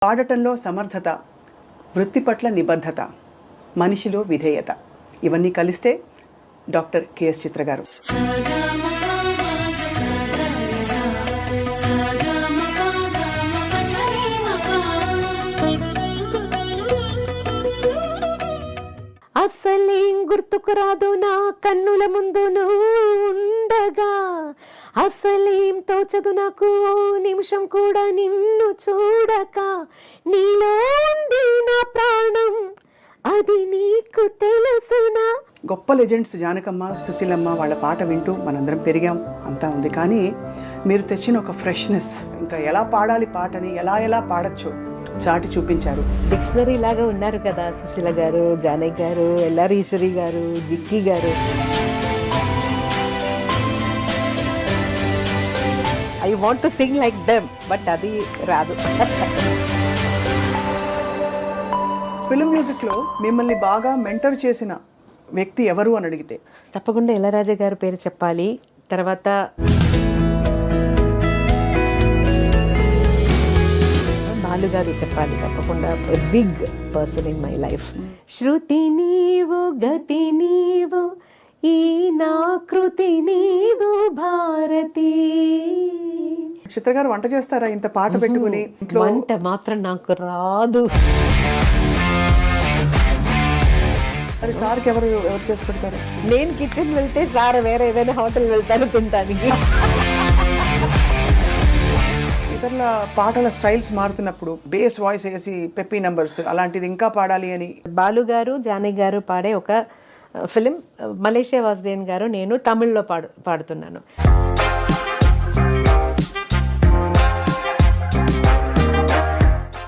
పాడటంలో సమర్థత, వృత్తి పట్ల నిబద్ధత, మనిషిలో విధేయత, ఇవన్నీ కలిస్తే డాక్టర్ కెఎస్ చిత్ర గారు. అసలేం గుర్తుకు రాదు నా కన్నుల ముందు నువ్వు ఉండగా, అసలేం తోచదు నాకు ఓ నిమిషం కూడా నిన్ను చూడక, నీలో ఉంది నా ప్రాణం అది నీకు తెలుసునా. గొప్ప లెజెండ్స్ జానకమ్మ, సుశీలమ్మ వాళ్ళ పాట వింటూ మనందరం పెరిగాం, అంతా ఉంది. కానీ మీరు తెచ్చిన ఒక ఫ్రెష్నెస్, ఇంకా ఎలా పాడాలి పాటని, ఎలా పాడచ్చు చాటి చూపించారు. డిక్షనరీ లాగా ఉన్నారు కదా సుశీల గారు, జానకి గారు, ఎల్ఆర్ ఈశ్వరి గారు, జిక్కి గారు. I want to sing like them, but అది రాదు. ఫిల్మ్ మ్యూజిక్లో మిమ్మల్ని బాగా మెంటర్ చేసిన వ్యక్తి ఎవరు అని అడిగితే తప్పకుండా ఇళయరాజా గారి పేరు చెప్పాలి. తర్వాత బాలు గారు చెప్పాలి తప్పకుండా. Big person in my life. శృతి నీవు గతి నీవు ఈ నా కృతి నీవు భారతి. చిత్ర గారు వంట చేస్తారా ఇంత పాట పెట్టుకుని? వంట మాత్రం నాకు రాదు. మరి సార్కి ఎవరు చేసి పెడతారు? నేను కిచెన్ వెళ్తే సార్ వేరే ఏదైనా హోటల్ వెళ్తాను తినడానికి. ఇతరుల పాటల స్టైల్స్ మారుతున్నప్పుడు బేస్ వాయిస్ వేసి పెప్పీ నంబర్స్ అలాంటిది ఇంకా పాడాలి అని బాలు గారు, జానకి గారు పాడే ఒక ఫిలిం మలేషియా వాసుదేవన్ గారు, నేను తమిళ్లో పాడుతున్నాను.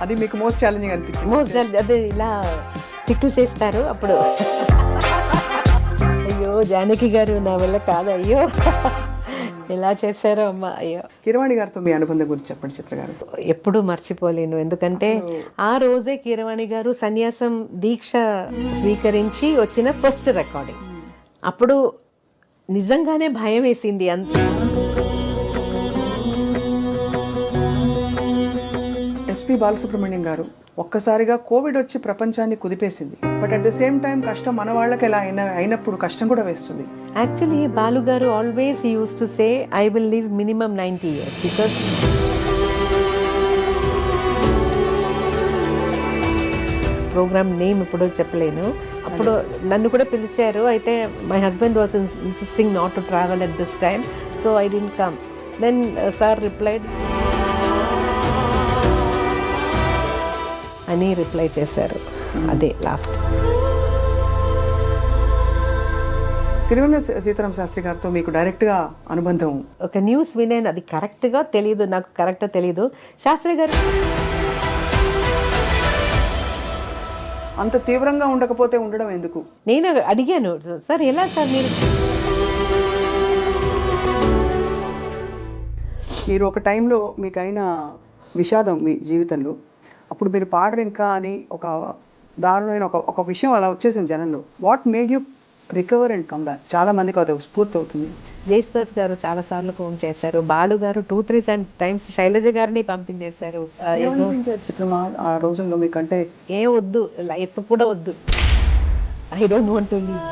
అది మీకు మోస్ట్ ఛాలెంజింగ్ అనిపించింది? అదే ఇలా తిట్లు చేస్తారు అప్పుడు. అయ్యో జానకి గారు నా వల్ల కాదు, అయ్యో ఎలా చేశారో అమ్మ, అయ్యో. కీరవాణి గారితో మీ అనుబంధం గురించి చెప్పండి చిత్ర గారు. ఎప్పుడూ మర్చిపోలేను, ఎందుకంటే ఆ రోజే కీరవాణి గారు సన్యాసం దీక్ష స్వీకరించి వచ్చిన ఫస్ట్ రికార్డింగ్. అప్పుడు నిజంగానే భయం వేసింది. ఎస్పి బాలసుబ్రహ్మణ్యం గారు, ఒక్కసారిగా కోవిడ్ వచ్చి ప్రపంచాన్ని కుదిపేసింది. But at the same time కష్టం మన వాళ్ళకి ఎలా అయినప్పుడు కష్టం కూడా వేస్తుంది. యాక్చువల్లీ బాలు గారు always use to say I will live minimum 90 years because program name ఇప్పుడు చెప్పలేను. అప్పుడు నన్ను కూడా పిలిచారు, అయితే my husband was insisting not to travel at this time, so I didn't come. Then sir replied అని రిప్లై చేశారు. అదే లాస్ట్. సిరివెన్నెల సీతారామ శాస్త్రి గారితో మీకు డైరెక్ట్గా అనుబంధం? ఒక న్యూస్ వినేను, అది కరెక్ట్గా తెలియదు, నాకు కరెక్ట్గా తెలియదు. శాస్త్రి గారు అంత తీవ్రంగా ఉండకపోతే ఉండడం ఎందుకు? నేను అడిగాను, సార్ ఎలా సార్ మీరు ఒక టైంలో మీకైన విషాదం మీ జీవితంలో, అప్పుడు మీరు పాడరు ఇంకా అని ఒక దారుణమైన ఒక విషయం అలా వచ్చేసింది జనంలో. What made you recover and come back? చాలా మందికి అది స్ఫూర్తి అవుతుంది. జయసుదాస్ గారు చాలా సార్లు ఫోన్ చేశారు, బాలు గారు 2-3 times శైలజ గారిని పంపించేశారు. ఆ రోజుల్లో మీకంటే ఏ వద్దు, లైఫ్ కూడా వద్దు, I don't want to leave.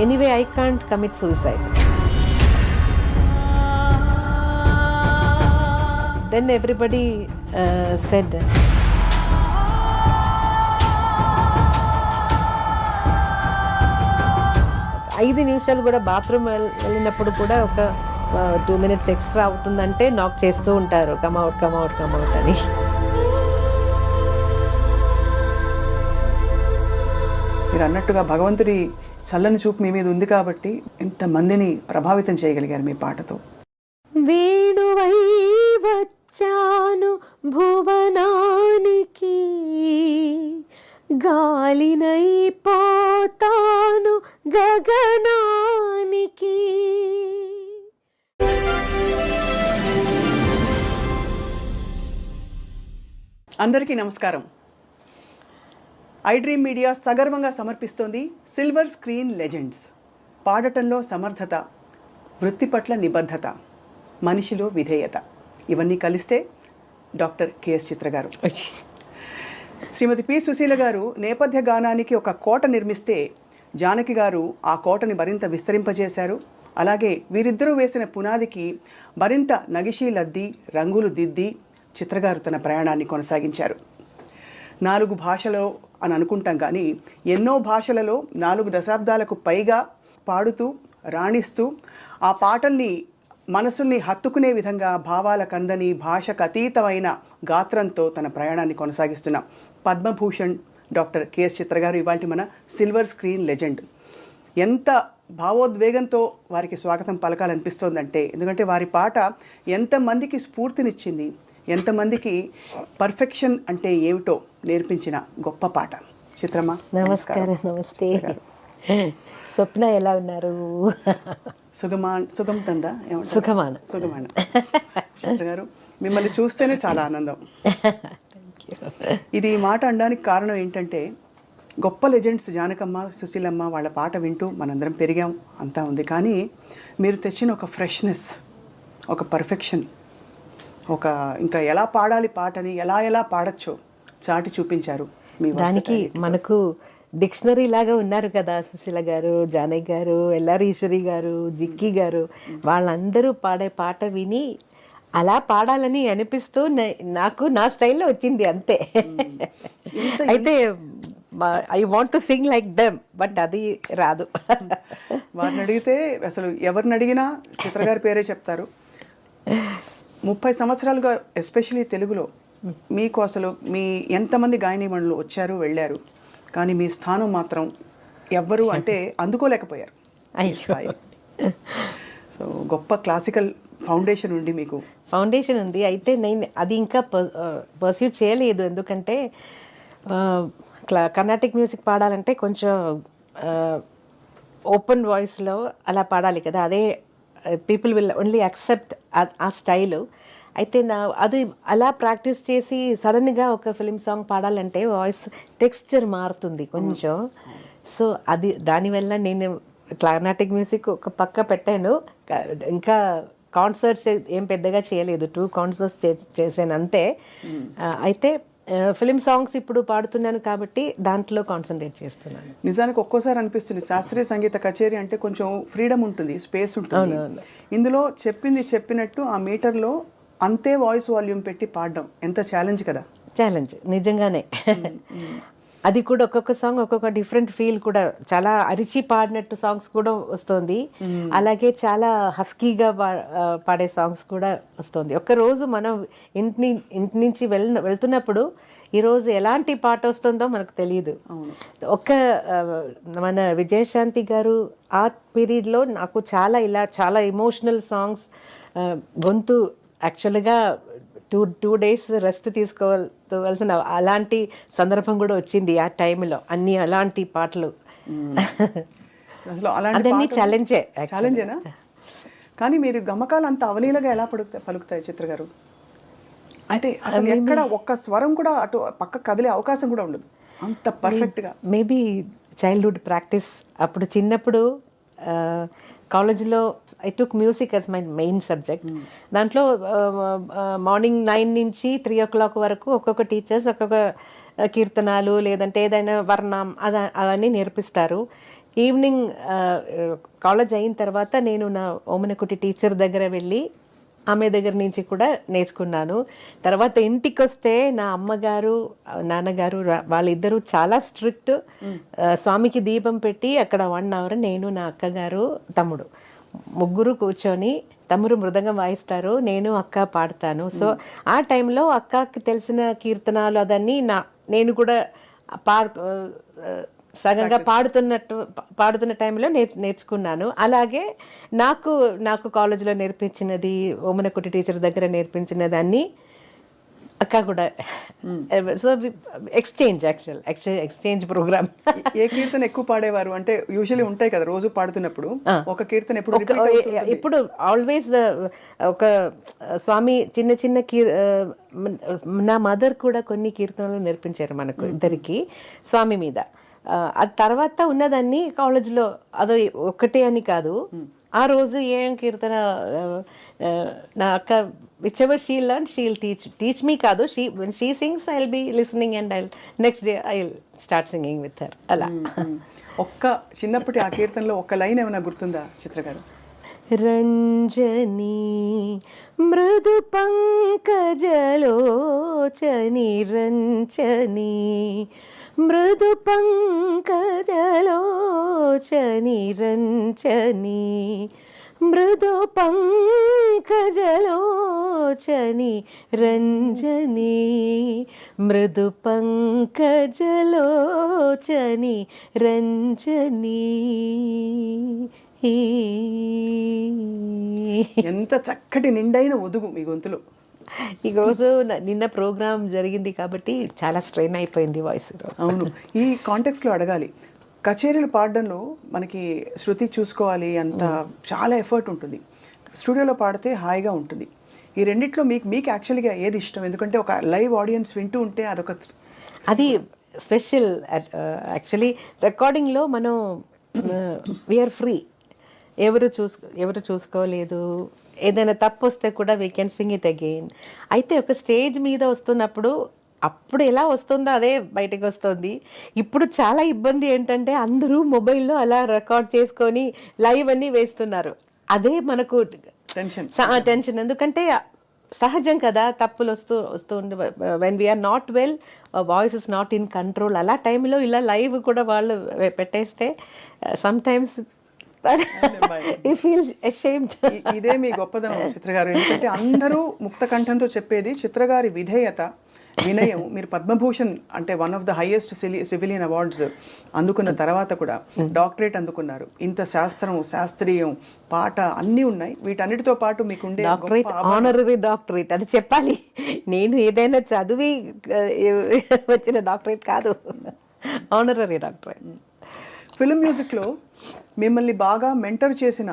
Anyway, I can't commit suicide. Then everybody said, 5 నిమిషాలు కూడా బాత్రూమ్ వెళ్ళినప్పుడు కూడా ఒక 2 minutes ఎక్స్ట్రా అవుతుందంటే నాక్ చేస్తూ ఉంటారు, కమ్అవుట్ అని. మీరు అన్నట్టుగా భగవంతుడి చల్లని చూపు మీ మీద ఉంది కాబట్టి ఎంతమందిని ప్రభావితం చేయగలిగారు మీ పాటతో. వేణువై వచ్చాను భువనానికి, గాలినై పోతాను గగనానికి. అందరికీ నమస్కారం. ఐ డ్రీమ్ మీడియా సగర్వంగా సమర్పిస్తోంది సిల్వర్ స్క్రీన్ లెజెండ్స్. పాడటంలో సమర్థత, వృత్తి పట్ల నిబద్ధత, మనిషిలో విధేయత, ఇవన్నీ కలిస్తే డాక్టర్ కెఎస్ చిత్ర గారు. శ్రీమతి పి సుశీల గారు నేపథ్య గానానికి ఒక కోట నిర్మిస్తే జానకి గారు ఆ కోటని మరింత విస్తరింపజేశారు. అలాగే వీరిద్దరూ వేసిన పునాదికి మరింత నగిషీలద్ది, రంగులు దిద్ది చిత్రగారు తన ప్రయాణాన్ని కొనసాగించారు. 4 భాషలో అని అనుకుంటాం కానీ ఎన్నో భాషలలో 4 దశాబ్దాలకు పైగా పాడుతూ రాణిస్తూ ఆ పాటల్ని మనసుల్ని హత్తుకునే విధంగా భావాల కందని భాషకు అతీతమైన గాత్రంతో తన ప్రయాణాన్ని కొనసాగిస్తున్న పద్మభూషణ్ డాక్టర్ కెఎస్ చిత్ర గారు ఇవాళ మన సిల్వర్ స్క్రీన్ లెజెండ్. ఎంత భావోద్వేగంతో వారికి స్వాగతం పలకాలనిపిస్తోందంటే, ఎందుకంటే వారి పాట ఎంతమందికి స్ఫూర్తినిచ్చింది, ఎంతమందికి పర్ఫెక్షన్ అంటే ఏమిటో నేర్పించిన గొప్ప పాట. చిత్రమ్మ నమస్కారం. నమస్తే స్వప్న, ఎలా ఉన్నారు? సుగం తందా సుఖమాన సుగమాన. చిత్ర గారు మిమ్మల్ని చూస్తేనే చాలా ఆనందం. ఇది ఈ మాట అనడానికి కారణం ఏంటంటే, గొప్ప లెజెండ్స్ జానకమ్మ, సుశీలమ్మ వాళ్ళ పాట వింటూ మనందరం పెరిగాం, అంతా ఉంది. కానీ మీరు తెచ్చిన ఒక ఫ్రెష్నెస్, ఒక పర్ఫెక్షన్, ఒక ఇంకా ఎలా పాడాలి పాటని ఎలా పాడచ్చో చాటి చూపించారు. మీ దానికి మనకు డిక్షనరీ లాగా ఉన్నారు కదా సుశీల గారు, జానకి గారు, ఎల్ఆర్ ఈశ్వరి గారు, జిక్కి గారు. వాళ్ళందరూ పాడే పాట విని అలా పాడాలని అనిపిస్తూ నాకు నా స్టైల్లో వచ్చింది అంతే. అయితే I want to sing like them, but అది రాదు. వారిని అడిగితే అసలు ఎవరిని అడిగినా చిత్రగారి పేరే చెప్తారు. 30 సంవత్సరాలుగా ఎస్పెషలీ తెలుగులో మీకు అసలు మీ ఎంతమంది గాయనీమణులు వచ్చారు వెళ్ళారు, కానీ మీ స్థానం మాత్రం ఎవ్వరు అంటే అందుకోలేకపోయారు. సో గొప్ప క్లాసికల్ ఫౌండేషన్ ఉంది మీకు. ఫౌండేషన్ ఉంది, అయితే నేను అది ఇంకా పర్స్యూ చేయలేదు. ఎందుకంటే కర్ణాటిక్ మ్యూజిక్ పాడాలంటే కొంచెం ఓపెన్ వాయిస్లో అలా పాడాలి కదా, అదే పీపుల్ విల్ ఓన్లీ యాక్సెప్ట్ ఆ స్టైలు. అయితే అది అలా ప్రాక్టీస్ చేసి సడన్గా ఒక ఫిలిం సాంగ్ పాడాలంటే వాయిస్ టెక్స్చర్ మారుతుంది కొంచెం. సో అది దానివల్ల నేను కర్ణాటిక్ మ్యూజిక్ ఒక పక్క పెట్టాను. ఇంకా కాన్సర్ట్స్ ఏం పెద్దగా చేయలేదు, 2 కాన్సర్ట్స్ చేశాను అంతే. అయితే ఫిలిం సాంగ్స్ ఇప్పుడు పాడుతున్నాను కాబట్టి దాంట్లో కాన్సన్ట్రేట్ చేస్తున్నాను. నిజానికి ఒక్కోసారి అనిపిస్తుంది శాస్త్రీయ సంగీత కచేరీ అంటే కొంచెం ఫ్రీడమ్ ఉంటుంది, స్పేస్ ఉంటుంది. ఇందులో చెప్పినట్టు ఆ మీటర్లో అంతే వాయిస్ వాల్యూమ్ పెట్టి పాడడం ఎంత ఛాలెంజ్ కదా. ఛాలెంజ్ నిజంగానే. అది కూడా ఒక్కొక్క సాంగ్ ఒక్కొక్క డిఫరెంట్ ఫీల్ కూడా, చాలా అరిచి పాడినట్టు సాంగ్స్ కూడా వస్తుంది, అలాగే చాలా హస్కీగా పాడే సాంగ్స్ కూడా వస్తుంది. ఒక్కరోజు మనం ఇంటి నుంచి వెళ్తున్నప్పుడు ఈరోజు ఎలాంటి పాట వస్తుందో మనకు తెలియదు. మన విజయశాంతి గారు ఆ పీరియడ్లో నాకు చాలా ఎమోషనల్ సాంగ్స్, గొంతు యాక్చువల్గా 2 days రెస్ట్ తీసుకోవాల్సిన అలాంటి సందర్భం కూడా వచ్చింది ఆ టైంలో. అన్ని అలాంటి పాటలు అదన్నీ ఛాలెంజేనా? కానీ మీరు గమకాలు అంత అవలీలగా ఎలా పలుకుతాయి చిత్ర గారు? అంటే అసలు ఎక్కడ ఒక్క స్వరం కూడా అటు పక్క కదిలే అవకాశం కూడా ఉండదు, అంత పర్ఫెక్ట్గా. Maybe childhood practice. అప్పుడు చిన్నప్పుడు కాలేజ్లో I took music as my main subject. దాంట్లో మార్నింగ్ 9 నుంచి 3 o'clock వరకు ఒక్కొక్క టీచర్స్ ఒక్కొక్క కీర్తనాలు లేదంటే ఏదైనా వర్ణం అవన్నీ నేర్పిస్తారు. ఈవినింగ్ కాలేజ్ అయిన తర్వాత నేను నా ఓమనకుటి టీచర్ దగ్గర వెళ్ళి ఆమె దగ్గర నుంచి కూడా నేర్చుకున్నాను. తర్వాత ఇంటికి వస్తే నా అమ్మగారు నాన్నగారు వాళ్ళిద్దరూ చాలా స్ట్రిక్ట్. స్వామికి దీపం పెట్టి అక్కడ 1 hour నేను నా అక్కగారు తమ్ముడు ముగ్గురు కూర్చొని, తమ్ముడు మృదంగం వాయిస్తారు, నేను అక్క పాడతాను. సో ఆ టైంలో అక్కకి తెలిసిన కీర్తనాలు అదన్నీ నేను కూడా సగంగా పాడుతున్న టైంలో నేర్చుకున్నాను. అలాగే నాకు కాలేజీలో నేర్పించినది, ఓమనకుటి టీచర్ దగ్గర నేర్పించినది అన్నీ అక్క కూడా. So exchange programme. ఏ కీర్తన ఎక్కువ పాడేవారు? అంటే యూజువల్లీ ఉంటాయి కదా రోజు పాడుతున్నప్పుడు ఒక కీర్తన ఇప్పుడు ఆల్వేస్ ఒక స్వామి చిన్న నా మదర్ కూడా కొన్ని కీర్తనలు నేర్పించారు మనకు ఇద్దరికి స్వామి మీద. అది తర్వాత ఉన్నదాన్ని కాలేజ్లో అదో ఒక్కటే అని కాదు. ఆ రోజు ఏం కీర్తన నా అక్క whichever she learn she will teach me కాదు, she sings I will be listening and I next day I will start singing with her. అలా ఒక్క చిన్నప్పటి ఆ కీర్తనలో ఒక్క లైన్ ఏమైనా గుర్తుందా చిత్ర గారు? రంజని మృదు పంకజలోచని రంజని మృదు పంకజలోచని రంజని మృదు పంకజలోచని రంజని మృదు పంకజలోచని రంజని. ఎంత చక్కటి నిండైన ఒదుగు మీ గొంతులో. ఈరోజు నిన్న ప్రోగ్రామ్ జరిగింది కాబట్టి చాలా స్ట్రెయిన్ అయిపోయింది వాయిస్. అవును, ఈ కాంటెక్స్లో అడగాలి, కచేరీలు పాడడంలో మనకి శృతి చూసుకోవాలి, అంత చాలా ఎఫర్ట్ ఉంటుంది. స్టూడియోలో పాడితే హాయిగా ఉంటుంది. ఈ రెండిట్లో మీకు యాక్చువల్గా ఏది ఇష్టం? ఎందుకంటే ఒక లైవ్ ఆడియన్స్ వింటూ ఉంటే అదొక అది స్పెషల్. యాక్చువల్లీ రికార్డింగ్లో మనం వీఆర్ ఫ్రీ, ఎవరు చూసుకోలేదు. ఏదైనా తప్పు వస్తే కూడా we can sing it again. అయితే ఒక స్టేజ్ మీద వస్తున్నప్పుడు అప్పుడు ఎలా వస్తుందో అదే బయటకు వస్తుంది. ఇప్పుడు చాలా ఇబ్బంది ఏంటంటే అందరూ మొబైల్లో అలా రికార్డ్ చేసుకొని లైవ్ అన్నీ వేస్తున్నారు. అదే మనకు టెన్షన్. ఎందుకంటే సహజం కదా, తప్పులు వస్తూ ఉండి when we're not well, voice is not in control. అలా టైంలో ఇలా లైవ్ కూడా వాళ్ళు పెట్టేస్తే సమ్ టైమ్స్ ఇదే మీ గొప్పదనం చిత్ర గారు. ఎందుకంటే అందరూ ముక్త కంఠంతో చెప్పేది చిత్ర గారి విధేయత, వినయం. మీరు పద్మభూషణ్ అంటే one of the highest civilian awards అందుకున్న తర్వాత కూడా డాక్టరేట్ అందుకున్నారు. ఇంత శాస్త్రీయం పాట అన్నీ ఉన్నాయి. వీటన్నిటితో పాటు మీకు ఉండే ఆనరరీ డాక్టరేట్ అది చెప్పాలి. నేను ఏదైనా చదివి వచ్చిన డాక్టరేట్ కాదు, ఆనరరీ డాక్టరేట్. ఫిల్మ్ మ్యూజిక్లో మిమ్మల్ని బాగా మెంటర్ చేసిన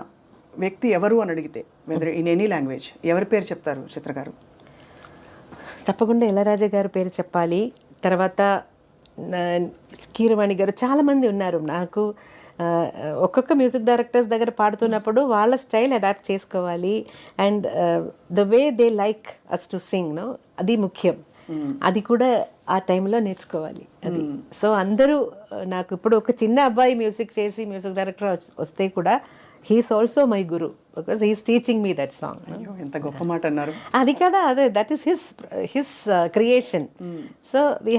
వ్యక్తి ఎవరు అని అడిగితే వెదర్ ఇన్ ఎనీ లాంగ్వేజ్ ఎవరి పేరు చెప్తారు చిత్ర గారు? తప్పకుండా ఇళయరాజా గారి పేరు చెప్పాలి. తర్వాత కీరవాణి గారు, చాలామంది ఉన్నారు. నాకు ఒక్కొక్క మ్యూజిక్ డైరెక్టర్స్ దగ్గర పాడుతున్నప్పుడు వాళ్ళ స్టైల్ అడాప్ట్ చేసుకోవాలి. And the way they like us to sing no, అది ముఖ్యం. అది కూడా ఆ టైంలో నేర్చుకోవాలి. అది సో అందరూ నాకు ఇప్పుడు ఒక చిన్న అబ్బాయి మ్యూజిక్ చేసి మ్యూజిక్ డైరెక్టర్ వస్తే కూడా he's also my guru because he's teaching me that song. ఎంత గొప్ప మాట అన్నారు. అది కదా, అదే that is his creation. So I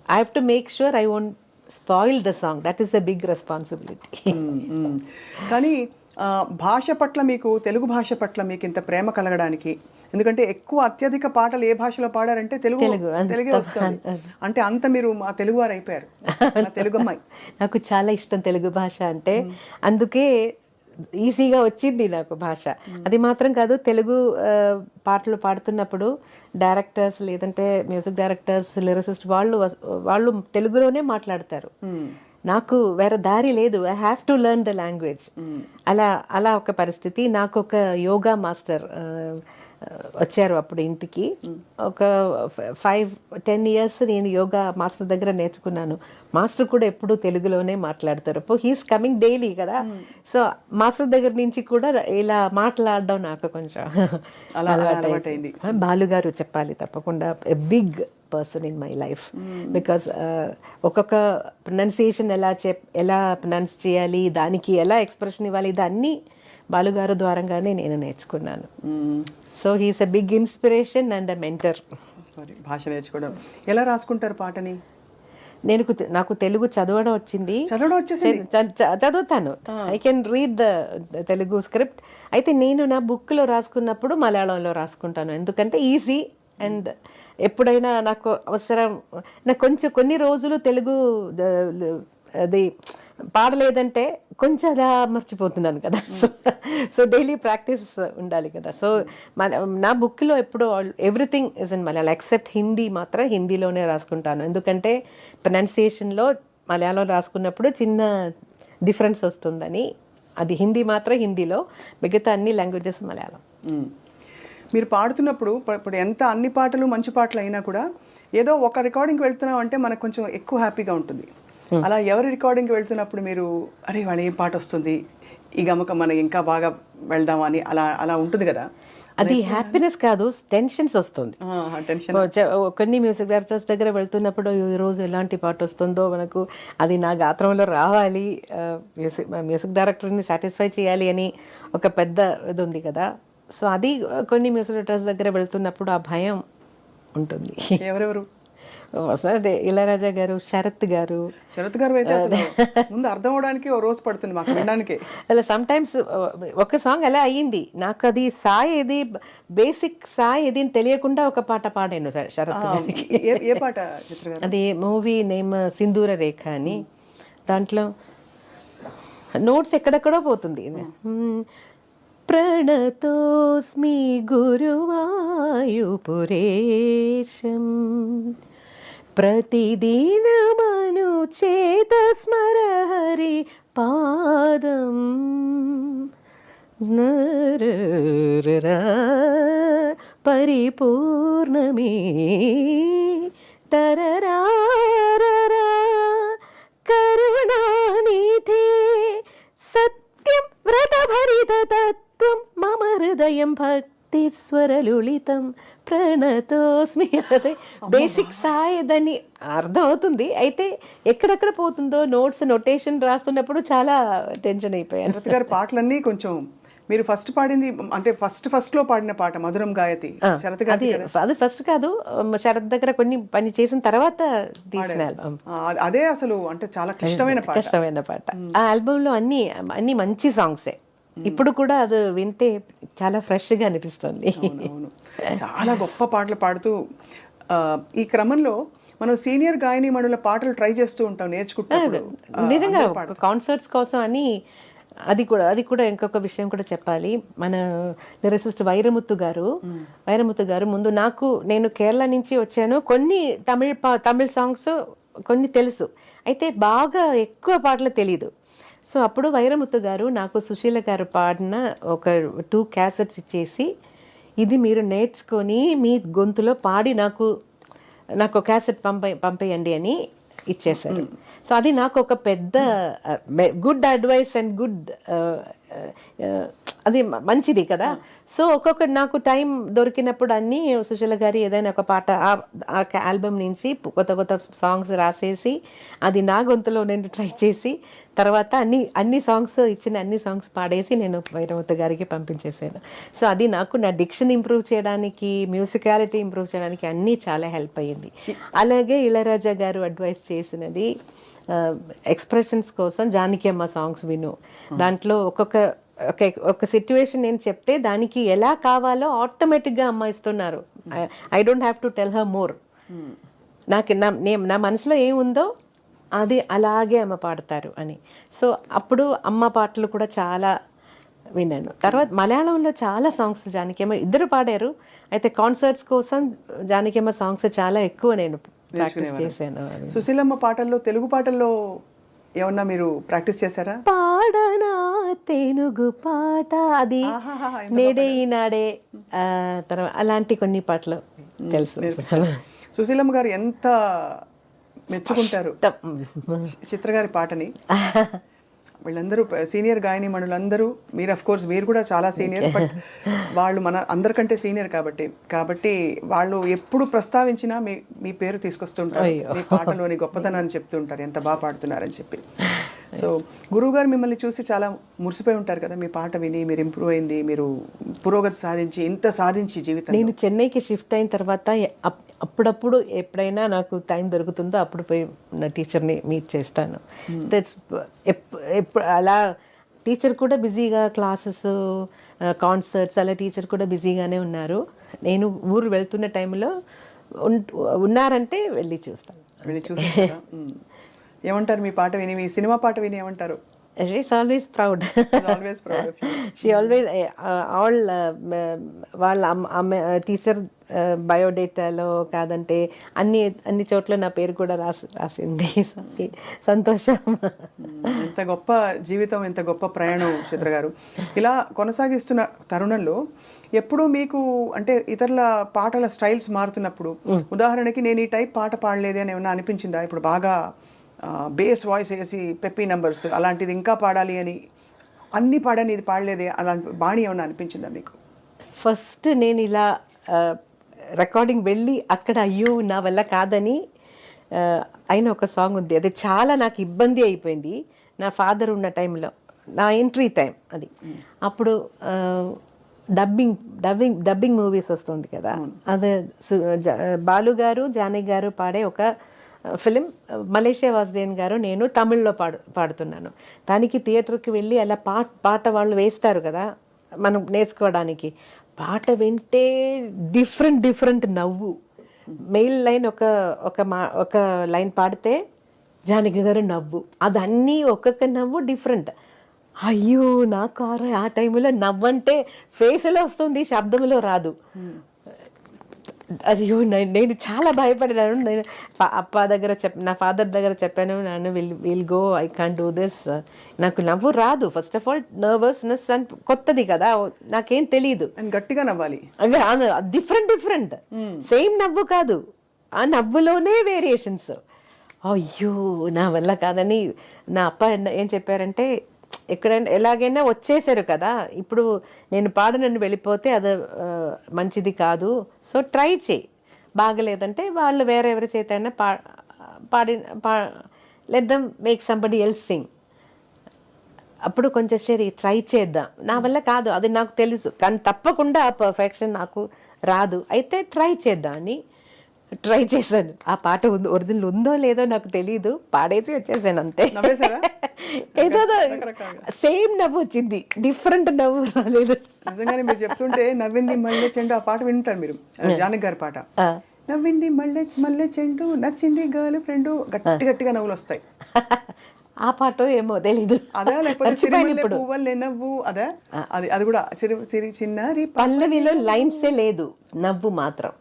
have to make sure I won't spoil the song. That is the big responsibility. కానీ భాష పట్ల మీకు, తెలుగు భాష పట్ల మీకు ఇంత ప్రేమ కలగడానికి, ఎందుకంటే ఎక్కువ అత్యధిక పాటలు ఏ భాషలో పాడారంటే తెలుగే వస్తుంది. అంటే అంత మీరు మా తెలుగు వారు అయిపోయారు, తెలుగు అమ్మాయి. నాకు చాలా ఇష్టం తెలుగు భాష అంటే, అందుకే ఈజీగా వచ్చింది నాకు భాష. అది మాత్రం కాదు, తెలుగు పాటలు పాడుతున్నప్పుడు డైరెక్టర్స్ లేదంటే మ్యూజిక్ డైరెక్టర్స్, లిరిసిస్ట్ వాళ్ళు తెలుగులోనే మాట్లాడతారు. నాకు వేరే దారి లేదు, I have to learn the language. అలా ఒక పరిస్థితి. నాకు ఒక యోగా మాస్టర్ వచ్చారు అప్పుడు ఇంటికి. ఒక 5-10 years నేను యోగా మాస్టర్ దగ్గర నేర్చుకున్నాను. మాస్టర్ కూడా ఎప్పుడు తెలుగులోనే మాట్లాడతారు. హీస్ కమింగ్ డైలీ కదా, సో మాస్టర్ దగ్గర నుంచి కూడా ఇలా మాట్లాడడం నాకు కొంచెం అలవాటైంది. బాలుగారు చెప్పాలి తప్పకుండా, big person in my life. Because ఒక్కొక్క ప్రొనౌన్సియేషన్ ఎలా ప్రొనౌన్స్ చేయాలి, దానికి ఎలా ఎక్స్ప్రెషన్ ఇవ్వాలి, ఇదన్నీ బాలుగారు ద్వారంగానే నేను నేర్చుకున్నాను. So he's a big inspiration and a mentor. భాష నేర్చుకోవడం ఎలా రాసుకుంటారు పాటని? నాకు తెలుగు చదవడం వచ్చింది, చదువుతాను. I can read the Telugu script. అయితే నేను నా బుక్లో రాసుకున్నప్పుడు మలయాళంలో రాసుకుంటాను, ఎందుకంటే ఈజీ. అండ్ ఎప్పుడైనా నాకు అవసరం, నాకు కొన్ని రోజులు తెలుగు అది పాడలేదంటే కొంచెం అలా మర్చిపోతున్నాను కదా. సో డైలీ ప్రాక్టీస్ ఉండాలి కదా. సో నా బుక్లో ఎప్పుడు everything is in Malayalam except Hindi. మాత్రం హిందీలోనే రాసుకుంటాను, ఎందుకంటే ప్రొనౌన్సియేషన్లో మలయాళం రాసుకున్నప్పుడు చిన్న డిఫరెన్స్ వస్తుందని. అది హిందీ మాత్రం హిందీలో, మిగతా అన్ని లాంగ్వేజెస్ మలయాళం. మీరు పాడుతున్నప్పుడు ఇప్పుడు ఎంత అన్ని పాటలు మంచి పాటలు అయినా కూడా ఏదో ఒక రికార్డింగ్కి వెళ్తున్నాం అంటే మనకు కొంచెం ఎక్కువ హ్యాపీగా ఉంటుంది. అలా ఎవరి రికార్డింగ్కి వెళ్తున్నప్పుడు మీరు అరే వాళ్ళు ఏం పాట వస్తుంది ఈ గమకం మనం ఇంకా బాగా వెళ్దామా అని అలా అలా ఉంటుంది కదా? అది హ్యాపీనెస్ కాదు, టెన్షన్స్ వస్తుంది. టెన్షన్. కొన్ని మ్యూజిక్ డైరెక్టర్స్ దగ్గర వెళ్తున్నప్పుడు ఈ రోజు ఎలాంటి పాట వస్తుందో మనకు అది నా గాత్రంలో రావాలి, మ్యూజిక్ డైరెక్టర్ని సాటిస్ఫై చేయాలి అని ఒక పెద్ద ఇది ఉంది కదా. సో అది కొన్ని మ్యూజిక్ డైరెక్టర్స్ దగ్గర వెళ్తున్నప్పుడు ఆ భయం ఉంటుంది. ఎవరెవరు? అదే ఇళయరాజా గారు, శరత్ గారు. శరత్ గారు అయితే అసలు ముందు అర్థం అవడానికి ఓ రోజు పడుతుంది మాకు వినడానికి. అలా సమ్ టైమ్స్ ఒక సాంగ్ అలా అయ్యింది, నాకు అది సాయి ఏది బేసిక్ సాయి ఏది అని తెలియకుండా ఒక పాట పాడాను శరత్ గారికి. ఏ పాట చిత్ర గారు? అది మూవీ నేమ్ సింధూర రేఖ అని. దాంట్లో నోట్స్ ఎక్కడెక్కడో పోతుంది. ప్రణతోస్మి గురువాయుపురేశం ప్రతిదినమను చేత స్మర హరి పాదం పరిపూర్ణమే తరరారరా కరుణానిధే సత్యం వ్రతభరిత తత్వం మమ హృదయం భక్తి స్వరలుళితం ప్రణతోస్మి. అదే బేసిక్ సాయి దాన్ని అర్థం అవుతుంది, అయితే ఎక్కడెక్కడ పోతుందో నోట్స్ నొటేషన్ రాస్తున్నప్పుడు చాలా టెన్షన్ అయిపోయాను. శరత్ గారి పాటలన్నీ కొంచెం మీరు ఫస్ట్ పాడింది అంటే ఫస్ట్ లో పాడిన పాట మధురం గాయతి శరత్ గారి. అది ఫస్ట్ కాదు, శరత్ దగ్గర కొన్ని పని చేసిన తర్వాత తీసిన ఆల్బమ్. అదే అసలు అంటే చాలా క్లిష్టమైన పాట. ఆ ఆల్బమ్ లో అన్ని మంచి సాంగ్సే. ఇప్పుడు కూడా అది వింటే చాలా ఫ్రెష్ గా అనిపిస్తుంది. చాలా గొప్ప పాటలు పాడుతూ ఈ క్రమంలో మనం సీనియర్ గాయని మణుల పాటలు ట్రై చేస్తూ ఉంటాం నేర్చుకుంటున్నప్పుడు. నిజంగా కాన్సర్ట్స్ కోసం అని అది కూడా ఇంకొక విషయం కూడా చెప్పాలి. మన లిరిసిస్ట్ వైరముత్తు గారు ముందు నేను కేరళ నుంచి వచ్చాను, కొన్ని తమిళ సాంగ్స్ కొన్ని తెలుసు, అయితే బాగా ఎక్కువ పాటలు తెలీదు. సో అప్పుడు వైరముత్తు గారు నాకు సుశీల గారు పాడిన ఒక 2 క్యాసెట్స్ ఇచ్చేసి, ఇది మీరు నేర్చుకొని మీ గొంతులో పాడి నాకు క్యాసెట్ పంపేయండి అని ఇచ్చేశారు. సో అది నాకు ఒక పెద్ద గుడ్ అడ్వైస్ అండ్ గుడ్ అది మంచిది కదా. సో నాకు టైం దొరికినప్పుడు అన్నీ సుశీల గారి ఏదైనా ఒక పాట ఆ ఆల్బమ్ నుంచి కొత్త సాంగ్స్ రాసేసి అది నా గొంతులో నేను ట్రై చేసి తర్వాత అన్ని సాంగ్స్ పాడేసి నేను వైరముత్తు గారికి పంపించేసాను. సో అది నాకు నా డిక్షన్ ఇంప్రూవ్ చేయడానికి, మ్యూజికాలిటీ ఇంప్రూవ్ చేయడానికి అన్నీ చాలా హెల్ప్ అయ్యింది. అలాగే ఇళయరాజా గారు అడ్వైస్ చేసినది ఎక్స్ప్రెషన్స్ కోసం జానకి అమ్మ సాంగ్స్ విను, దాంట్లో ఒక సిచ్యువేషన్ నేను చెప్తే దానికి ఎలా కావాలో ఆటోమేటిక్గా అమ్మ ఇస్తున్నారు. I don't have to tell her more. నాకు నా మనసులో ఏముందో అది అలాగే అమ్మ పాడతారు అని. సో అప్పుడు అమ్మ పాటలు కూడా చాలా విన్నాను. తర్వాత మలయాళంలో చాలా సాంగ్స్ జానకి అమ్మ ఇద్దరు పాడారు, అయితే కాన్సర్ట్స్ కోసం జానకి అమ్మ సాంగ్స్ చాలా ఎక్కువ నేను ప్రాక్టీస్ చేశాను. సుశీలమ్మ పాటల్లో తెలుగు పాటల్లో ఏమన్నా మీరు ప్రాక్టీస్ చేశారా? పాడనా తెలుగు పాట, అది నేడే ఈనాడే, తర్వాత అలాంటి కొన్ని పాటలు తెలుసు. సుశీలమ్మ గారు ఎంత మెచ్చుకుంటారు చిత్రగారి పాటని. వీళ్ళందరూ సీనియర్ గాయని మణులందరూ, మీరు అఫ్ కోర్స్ మీరు కూడా చాలా సీనియర్, బట్ వాళ్ళు మన అందరికంటే సీనియర్ కాబట్టి వాళ్ళు ఎప్పుడు ప్రస్తావించినా మీ పేరు తీసుకొస్తుంటారు, మీ పాటలోని గొప్పతనాన్ని చెప్తుంటారు, ఎంత బాగా పాడుతున్నారని చెప్పి. సో గురువుగారు మిమ్మల్ని చూసి చాలా మురిసిపోయి ఉంటారు కదా, మీ పాట విని మీరు ఇంప్రూవ్ అయింది, మీరు పురోగతి సాధించి జీవితం. నేను చెన్నైకి షిఫ్ట్ అయిన తర్వాత అప్పుడప్పుడు ఎప్పుడైనా నాకు టైం దొరుకుతుందో అప్పుడు పోయి నా టీచర్ని మీట్ చేస్తాను. అలా టీచర్ కూడా బిజీగా క్లాసెస్, కాన్సర్ట్స్ అలా టీచర్ కూడా బిజీగానే ఉన్నారు. నేను ఊరు వెళ్తున్న టైంలో ఉన్నారంటే వెళ్ళి చూస్తాను. ఏమంటారు మీ పాట విని, మీ సినిమా పాట విని ఏమంటారు? She's always proud. Always proud of you. She always all వాళ్ళ టీచర్ బయోడేటాలో కాదంటే అన్ని చోట్ల నా పేరు కూడా రాసింది. సంతోషం. ఎంత గొప్ప జీవితం, ఎంత గొప్ప ప్రయాణం చిత్ర గారు. ఇలా కొనసాగిస్తున్న తరుణంలో ఎప్పుడూ మీకు అంటే ఇతరుల పాటల స్టైల్స్ మారుతున్నప్పుడు, ఉదాహరణకి నేను ఈ టైప్ పాట పాడలేదే అని ఏమన్నా అనిపించిందా? ఇప్పుడు బాగా బేస్ వాయిస్ వేసి పెప్పీ నంబర్స్ అలాంటిది ఇంకా పాడాలి అని, అన్నీ పాడని ఇది పాడలేదే అలాంటి బాణి ఏమన్నా అనిపించిందా మీకు? ఫస్ట్ నేను ఇలా రికార్డింగ్ వెళ్ళి అక్కడ అయ్యో నా వల్ల కాదని అయిన ఒక సాంగ్ ఉంది. అది చాలా నాకు ఇబ్బంది అయిపోయింది. నా ఫాదర్ ఉన్న టైంలో, నా ఎంట్రీ టైం అది. అప్పుడు డబ్బింగ్ మూవీస్ వస్తుంది కదా, అది బాలు గారు జానకి గారు పాడే ఒక ఫిలిం, మలేషియా వాసుదేవన్ గారు నేను తమిళ్లో పాడుతున్నాను. దానికి థియేటర్కి వెళ్ళి అలా పాట వాళ్ళు వేస్తారు కదా మనం నేర్చుకోవడానికి. పాట వింటే డిఫరెంట్ నవ్వు. మెయిల్ లైన్ ఒక లైన్ పాడితే జానకి గారు నవ్వు, అదన్నీ ఒక్కొక్క నవ్వు డిఫరెంట్. అయ్యో నాకు ఆ టైంలో నవ్వంటే ఫేస్లో వస్తుంది, శబ్దంలో రాదు. అయ్యో నేను చాలా భయపడినాను. నేను అప్ప దగ్గర నా ఫాదర్ దగ్గర చెప్పాను, నన్ను will go, I can't do this. నాకు నవ్వు రాదు. ఫస్ట్ ఆఫ్ ఆల్ నర్వస్నెస్ అని కొత్తది కదా, నాకేం తెలియదు. గట్టిగా నవ్వాలి, డిఫరెంట్ సేమ్ నవ్వు కాదు, ఆ నవ్వులోనే వేరియేషన్స్. అయ్యో నా వల్ల కాదని నా అప్ప ఏం చెప్పారంటే, ఎక్కడైనా ఎలాగైనా వచ్చేసారు కదా, ఇప్పుడు నేను పాడనని వెళ్ళిపోతే అది మంచిది కాదు, సో ట్రై చేయి, బాగలేదంటే వాళ్ళు వేరే ఎవరి చేత అయినా let them make somebody else Singh. అప్పుడు కొంచెం సరే ట్రై చేద్దాం, నా వల్ల కాదు అది నాకు తెలుసు, కానీ తప్పకుండా ఆ పర్ఫెక్షన్ నాకు రాదు, అయితే ట్రై చేద్దాం అని ట్రై చేశాను. ఆ పాట ఒరిజినల్ ఉందో లేదో నాకు తెలియదు, పాడేసి వచ్చేసాను అంతే. ఏదో సేమ్ నవ్వు వచ్చింది, డిఫరెంట్ నవ్వు రాలేదు. నిజంగానే మీరు చెప్తుంటే నవ్వింది మల్లె చెండు ఆ పాట వింటారు మీరు, జానకి గారి పాట. నవ్వింది మల్లె చెండు, నచ్చింది గర్ల్ ఫ్రెండ్, గట్టిగా నవ్వులు వస్తాయి. ఆ పాట ఏమో తెలీదు. అదా లేకపోతే సిరిమల్లె పువ్వులే నవ్వు, అదా? అది కూడా సిరి చిన్నారి. పల్లవిలో లైన్సే లేదు, నవ్వు మాత్రం.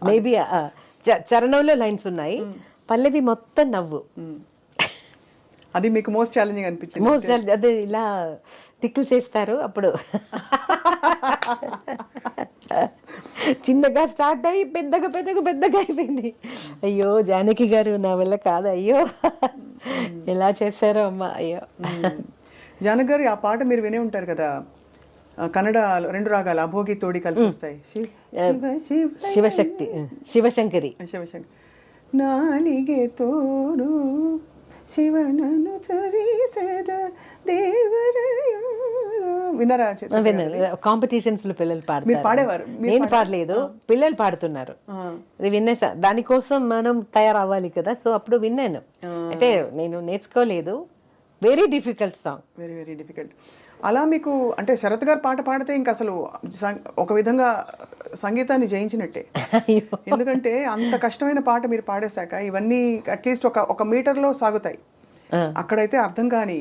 మేబీ చరణంలో లైన్స్ ఉన్నాయి, పల్లవి మొత్తం నవ్వు. అది మీకు మోస్ట్ ఛాలెంజింగ్ అనిపించింది? మోస్ట్ అదే ఇలా టిక్కులు చేస్తారు అప్పుడు. చిన్నగా స్టార్ట్ అయ్యి పెద్దగా అయిపోయింది. అయ్యో జానకి గారు నా వల్ల కాదు, అయ్యో ఎలా చేశారో అమ్మ, అయ్యో. జానకి గారు ఆ పాట మీరు వినే ఉంటారు కదా, కన్నడ 2 రాగాలు అభోగి తోడి కలిసి వస్తాయి, శివశంకరి. నాలిగే తోరు శివనను చరిసద దేవరయం. విన్నారా? కాంపిటీషన్స్ లో పిల్లలు మీరు పాడేవారు? నేను పాడలేదు, పిల్లలు పాడుతున్నారు. అది విన్నా, దానికోసం మనం తయారవ్వాలి కదా, సో అప్పుడు విన్నాను. అయితే నేను నేర్చుకోలేదు. Very difficult song, very difficult. అలా మీకు అంటే శరత్ గారు పాట పాడితే ఇంకా అసలు ఒక విధంగా సంగీతాన్ని జయించినట్టే. ఎందుకంటే అంత కష్టమైన పాట మీరు పాడేశాక ఇవన్నీ అట్లీస్ట్ ఒక మీటర్లో సాగుతాయి. అక్కడైతే అర్థం కాని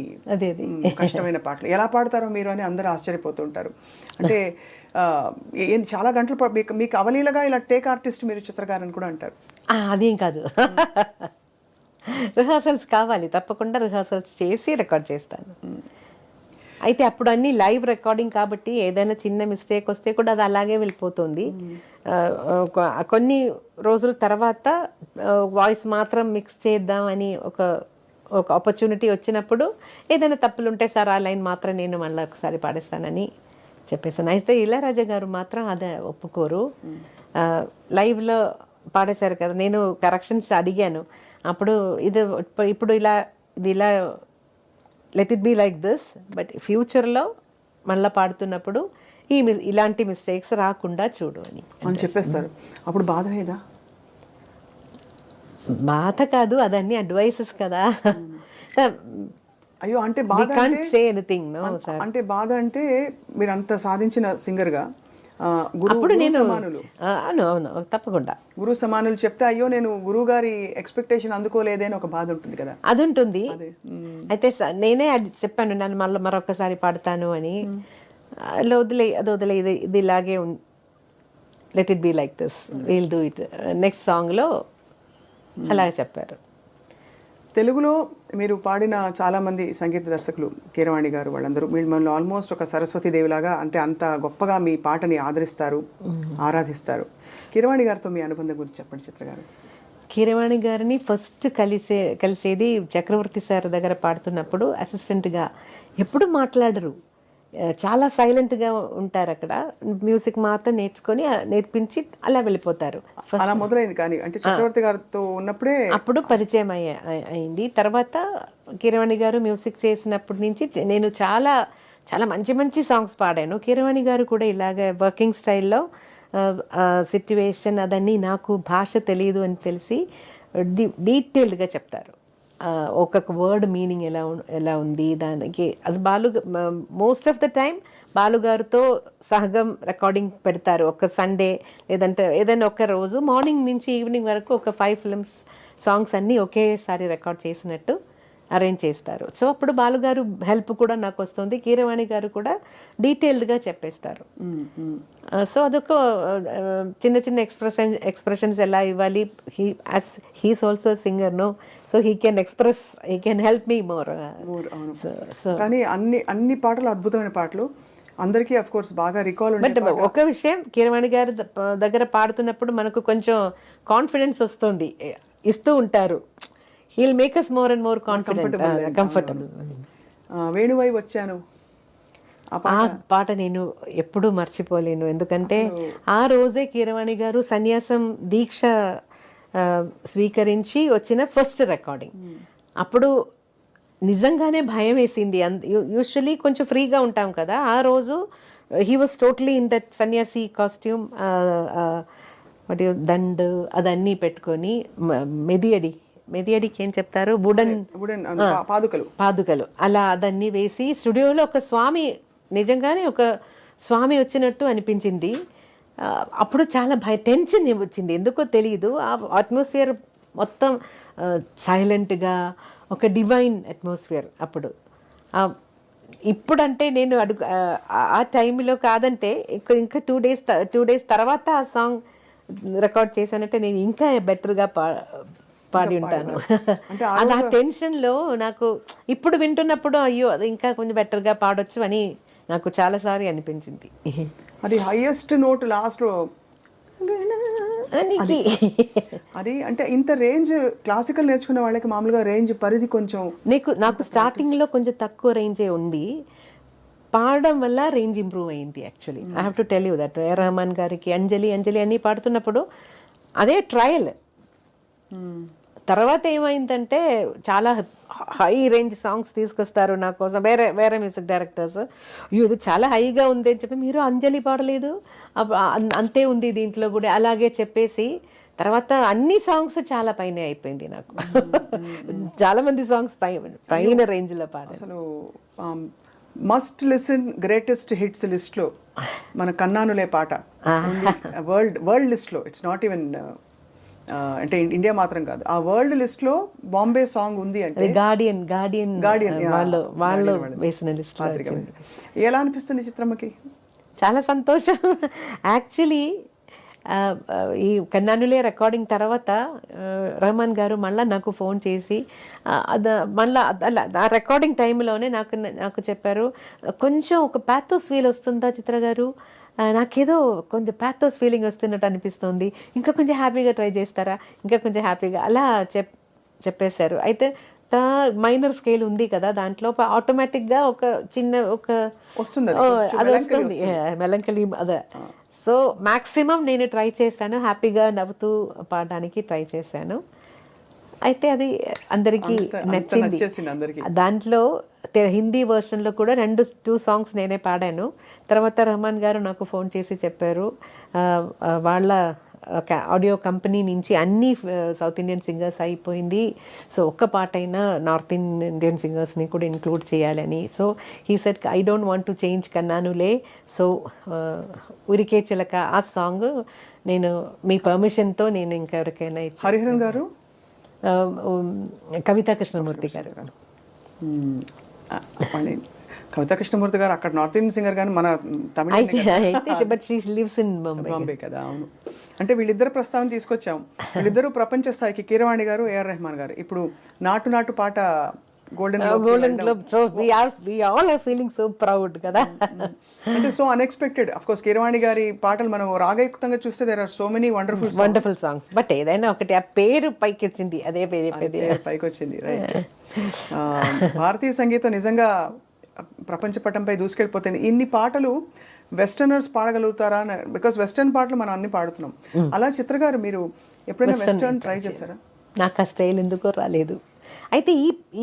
కష్టమైన పాటలు ఎలా పాడతారో మీరు అని అందరూ ఆశ్చర్యపోతుంటారు. అంటే చాలా గంటలు మీకు అవలీలగా ఇలా టేక్ ఆర్టిస్ట్ మీరు చిత్రకారని కూడా అంటారు. అదేం కాదు, రిహార్సల్స్ కావాలి, తప్పకుండా రిహార్సల్స్ చేసి రికార్డ్ చేస్తాను. అయితే అప్పుడు అన్ని లైవ్ రికార్డింగ్ కాబట్టి ఏదైనా చిన్న మిస్టేక్ వస్తే కూడా అది అలాగే వెళ్ళిపోతుంది. కొన్ని రోజుల తర్వాత వాయిస్ మాత్రం మిక్స్ చేద్దాం అని ఒక ఆపర్చునిటీ వచ్చినప్పుడు ఏదైనా తప్పులు ఉంటే సార్ ఆ లైన్ మాత్రం నేను మళ్ళీ ఒకసారి పాడేస్తానని చెప్పేసాను. అయితే ఇళయరాజా గారు మాత్రం అదే ఒప్పుకోరు. లైవ్లో పాడేశారు కదా, నేను కరెక్షన్స్ అడిగాను. అప్పుడు ఇప్పుడు ఇలా let it be like this, but ఫ్యూచర్లో మళ్ళీ పాడుతున్నప్పుడు ఇలాంటి మిస్టేక్స్ రాకుండా చూడు అని చెప్పేస్తారు. అప్పుడు బాధ లేదా? బాధ కాదు, అదన్నీ అడ్వైసెస్ కదా. అయ్యో అంటే బాధ సే ఎనీథింగ్ నో సార్. అంటే బాధ అంటే మీరు అంత సాధించిన సింగర్గా అప్పుడు గురు నేను సమానులు అవును అవును తప్పకుండా గురు సమానులు చెప్తే అయ్యో నేను గురువు గారి ఎక్స్పెక్టేషన్ అందుకోలేదే అని ఒక బాధ ఉంటుంది కదా. అది ఉంటుంది. అదే అయితే నేనే అది చెప్పాను, నన్ను మళ్ళీ మరొకసారి పాడతాను అని. అలా వదిలే, అది వదిలే, ఇది ఇలాగే let it be like this, will do it next సాంగ్లో అలాగే చెప్పారు. తెలుగులో మీరు పాడిన చాలామంది సంగీత దర్శకులు, కీరవాణి గారు, వాళ్ళందరూ మిమ్మల్ని ఆల్మోస్ట్ ఒక సరస్వతి దేవిలాగా, అంటే అంత గొప్పగా మీ పాటని ఆదరిస్తారు, ఆరాధిస్తారు. కీరవాణి గారితో మీ అనుబంధం గురించి చెప్పండి చిత్ర గారు. కీరవాణి గారిని ఫస్ట్ కలిసేది చక్రవర్తి సార్ దగ్గర పాడుతున్నప్పుడు. అసిస్టెంట్గా ఎప్పుడు మాట్లాడరు, చాలా సైలెంట్గా ఉంటారు. అక్కడ మ్యూజిక్ మాత్రం నేర్పించి అలా వెళ్ళిపోతారు. అలా మొదలైంది. కానీ అంటే చక్రవర్తి గారితో ఉన్నప్పుడే అప్పుడు పరిచయం అయింది. తర్వాత కీరవాణి గారు మ్యూజిక్ చేసినప్పటి నుంచి నేను చాలా చాలా మంచి మంచి సాంగ్స్ పాడాను. కీరవాణి గారు కూడా ఇలాగ వర్కింగ్ స్టైల్లో సిట్యువేషన్ అదన్నీ, నాకు భాష తెలియదు అని తెలిసి డీటెయిల్డ్గా చెప్తారు. ఒక్కొక్క వర్డ్ మీనింగ్ ఎలా ఉంది దానికి. అది మోస్ట్ ఆఫ్ ద టైం బాలుగారితో సహగం రికార్డింగ్ పెడతారు. ఒక సండే లేదంటే ఏదైనా ఒక రోజు మార్నింగ్ నుంచి ఈవినింగ్ వరకు ఒక 5 ఫిల్మ్స్ సాంగ్స్ అన్నీ ఒకేసారి రికార్డ్ చేసినట్టు అరేంజ్ చేస్తారు. సో అప్పుడు బాలుగారు హెల్ప్ కూడా నాకు వస్తుంది, కీరవాణి గారు కూడా డీటెయిల్డ్గా చెప్పేస్తారు. సో అదొక చిన్న చిన్న ఎక్స్ప్రెషన్స్ ఎలా ఇవ్వాలి. He's also singer no, so he can express, he can help me more. కానీ అన్ని పాటలు అద్భుతమైన పాటలు, అందరికీ అఫ్ కోర్స్ బాగా రికాల్. బట్ ఒక విషయం, కీరవాణి గారి దగ్గర పాడుతున్నప్పుడు మనకు కొంచెం కాన్ఫిడెన్స్ వస్తుంది, ఇస్తూ ఉంటారు. He'll make us more and more comfortable. వేణువై వచ్చాను ఆ పాట నేను ఎప్పుడూ మర్చిపోలేను. ఎందుకంటే ఆ రోజే కీరవాణి గారు సన్యాసం దీక్ష స్వీకరించి వచ్చిన ఫస్ట్ రికార్డింగ్. అప్పుడు నిజంగానే భయం వేసింది. యూజువలీ కొంచెం ఫ్రీగా ఉంటాం కదా, ఆ రోజు he was totally in that సన్యాసి కాస్ట్యూమ్, దండ్ అదన్నీ పెట్టుకొని, మెదియడికి ఏం చెప్తారు, పాదుకలు అలా అదన్నీ వేసి స్టూడియోలో ఒక స్వామి, నిజంగానే ఒక స్వామి వచ్చినట్టు అనిపించింది. అప్పుడు చాలా టెన్షన్ వచ్చింది, ఎందుకో తెలియదు. ఆ అట్మాస్ఫియర్ మొత్తం సైలెంట్గా, ఒక డివైన్ అట్మాస్ఫియర్ అప్పుడు. ఇప్పుడంటే నేను ఆ టైంలో కాదంటే ఇంకా 2 డేస్ తర్వాత ఆ సాంగ్ రికార్డ్ చేశానంటే నేను ఇంకా బెటర్గా పాడి ఉంటాను. అది ఆ టెన్షన్లో నాకు ఇప్పుడు వింటున్నప్పుడు అయ్యో అది ఇంకా కొంచెం బెటర్గా పాడొచ్చు అని నాకు చాలాసార్లు అనిపించింది. అది హైయెస్ట్ నోట్ లాస్ట్లో అది. అంటే ఇంత రేంజ్ క్లాసికల్ నేర్చుకునే వాళ్ళకి మామూలుగా రేంజ్ పరిధి కొంచెం నాకు స్టార్టింగ్లో కొంచెం తక్కువ రేంజే ఉంది, పాడడం వల్ల రేంజ్ ఇంప్రూవ్ అయింది. Actually I have to tell you that Rahman గారికి అంజలి అన్నీ పాడుతున్నప్పుడు అదే ట్రయల్. తర్వాత ఏమైందంటే చాలా హై రేంజ్ సాంగ్స్ తీసుకొస్తారు నా కోసం వేరే మ్యూజిక్ డైరెక్టర్స్. ఇది చాలా హైగా ఉంది అని చెప్పి, మీరు అంజలి పాడలేదు, అంతే ఉంది దీంట్లో కూడా అలాగే చెప్పేసి, తర్వాత అన్ని సాంగ్స్ చాలా పైన అయిపోయింది నాకు. చాలా మంది సాంగ్స్ పైన రేంజ్లో పాడారు. అసలు మస్ట్ లిసన్ గ్రేటెస్ట్ హిట్స్ లిస్ట్లో మన కన్నానులే పాట వరల్డ్ లిస్ట్లో. ఇట్స్ నాట్ ఈవెన్ అంటే ఇండియా మాత్రం కాదు, ఆ వరల్డ్ లిస్ట్లో బాంబే సాంగ్ ఉంది అంటే గార్డియన్ వాళ్ళు వేసిన లిస్ట్. ఎలా అనిపిస్తుంది చిత్రమ్మకి? చాలా సంతోషం. యాక్చువల్లీ ఈ కన్నానులే రికార్డింగ్ తర్వాత రెహమాన్ గారు మళ్ళీ నాకు ఫోన్ చేసి మళ్ళీ ఆ రికార్డింగ్ టైంలోనే నాకు చెప్పారు, కొంచెం ఒక ప్యాథోస్ ఫీల్ వస్తుందా చిత్ర గారు, నాకేదో కొంచెం ప్యాథోస్ ఫీలింగ్ వస్తున్నట్టు అనిపిస్తుంది, ఇంకా కొంచెం హ్యాపీగా ట్రై చేస్తారా, ఇంకా కొంచెం హ్యాపీగా అలా చెప్పేశారు. అయితే మైనర్ స్కేల్ ఉంది కదా, దాంట్లో ఆటోమేటిక్గా ఒక చిన్న అది వస్తుంది మెలంకలీ అదే. సో మ్యాక్సిమం నేను ట్రై చేశాను, హ్యాపీగా నవ్వుతూ పాడడానికి ట్రై చేశాను. అయితే అది అందరికీ నచ్చింది. దాంట్లో హిందీ వర్షన్లో కూడా 2 సాంగ్స్ నేనే పాడాను. తర్వాత రెహమాన్ గారు నాకు ఫోన్ చేసి చెప్పారు, వాళ్ళ ఆడియో కంపెనీ నుంచి అన్ని సౌత్ ఇండియన్ సింగర్స్ అయిపోయింది. సో ఒక్క పాట అయినా నార్త్ ఇండియన్ సింగర్స్ని కూడా ఇంక్లూడ్ చేయాలని. So he said I don't want to change కన్నానులే. సో ఉరికే చిలక ఆ సాంగ్ నేను మీ పర్మిషన్తో నేను ఇంకెవరికైనా ఇచ్చాను. హరిహరన్ గారు, కవితా కృష్ణమూర్తి గారు. కవితా కృష్ణమూర్తి గారు అక్కడ నార్త్ ఇండియన్ సింగర్ కానీ మన Tamil but she lives in Bombay కదా. అవును, అంటే వీళ్ళిద్దరు ప్రస్తావన తీసుకొచ్చాం. వీళ్ళిద్దరూ ప్రపంచ స్థాయికి, కీరవాణి గారు, ఏఆర్ రెహమాన్ గారు. ఇప్పుడు నాటు నాటు పాట Golden Globe. So we all are feeling so proud కదా. అంటే so unexpected. Of course Keeravani గారి పాటలు మనం రాగయుక్తంగా చూస్తే there are so many wonderful songs. But ఏదైనా ఒకటి ఆ పేరు పైకి వచ్చింది, అదే పైకి వచ్చింది. రైట్. భారతీయ సంగీతం నిజంగా ప్రపంచ పటంపై దూసుకెళ్ళిపోతుంది. ఇన్ని పాటలు వెస్టర్నర్స్ పాడగలుగుతారా? బికాస్ వెస్టర్న్ పాటలు మనం అన్ని పాడుతున్నాం. అలా చిత్ర గారు మీరు ఎప్పుడైనా వెస్టర్న్ ట్రై చేస్తారా? నాకు ఆ స్టైల్ ఎందుకో రాలేదు. అయితే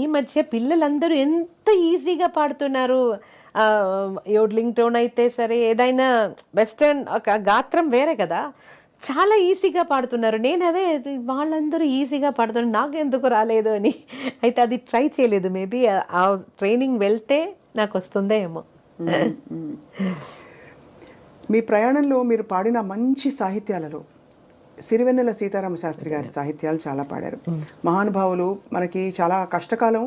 ఈ మధ్య పిల్లలందరూ ఎంత ఈజీగా పాడుతున్నారు. యోడ్లింగ్ టోన్ అయితే సరే, ఏదైనా వెస్టర్న్ ఒక గాత్రం వేరే కదా, చాలా ఈజీగా పాడుతున్నారు. నేను అదే వాళ్ళందరూ ఈజీగా పాడుతున్నారు, నాకు ఎందుకు రాలేదు అని. అయితే అది ట్రై చేయలేదు. మేబీ ఆ ట్రైనింగ్ వెళ్తే నాకు వస్తుందే ఏమో. మీ ప్రయాణంలో మీరు పాడిన మంచి సాహిత్యాలలో సిరివెన్నెల సీతారామ శాస్త్రి గారి సాహిత్యాలు చాలా పాడారు. మహానుభావులు. మనకి చాలా కష్టకాలం,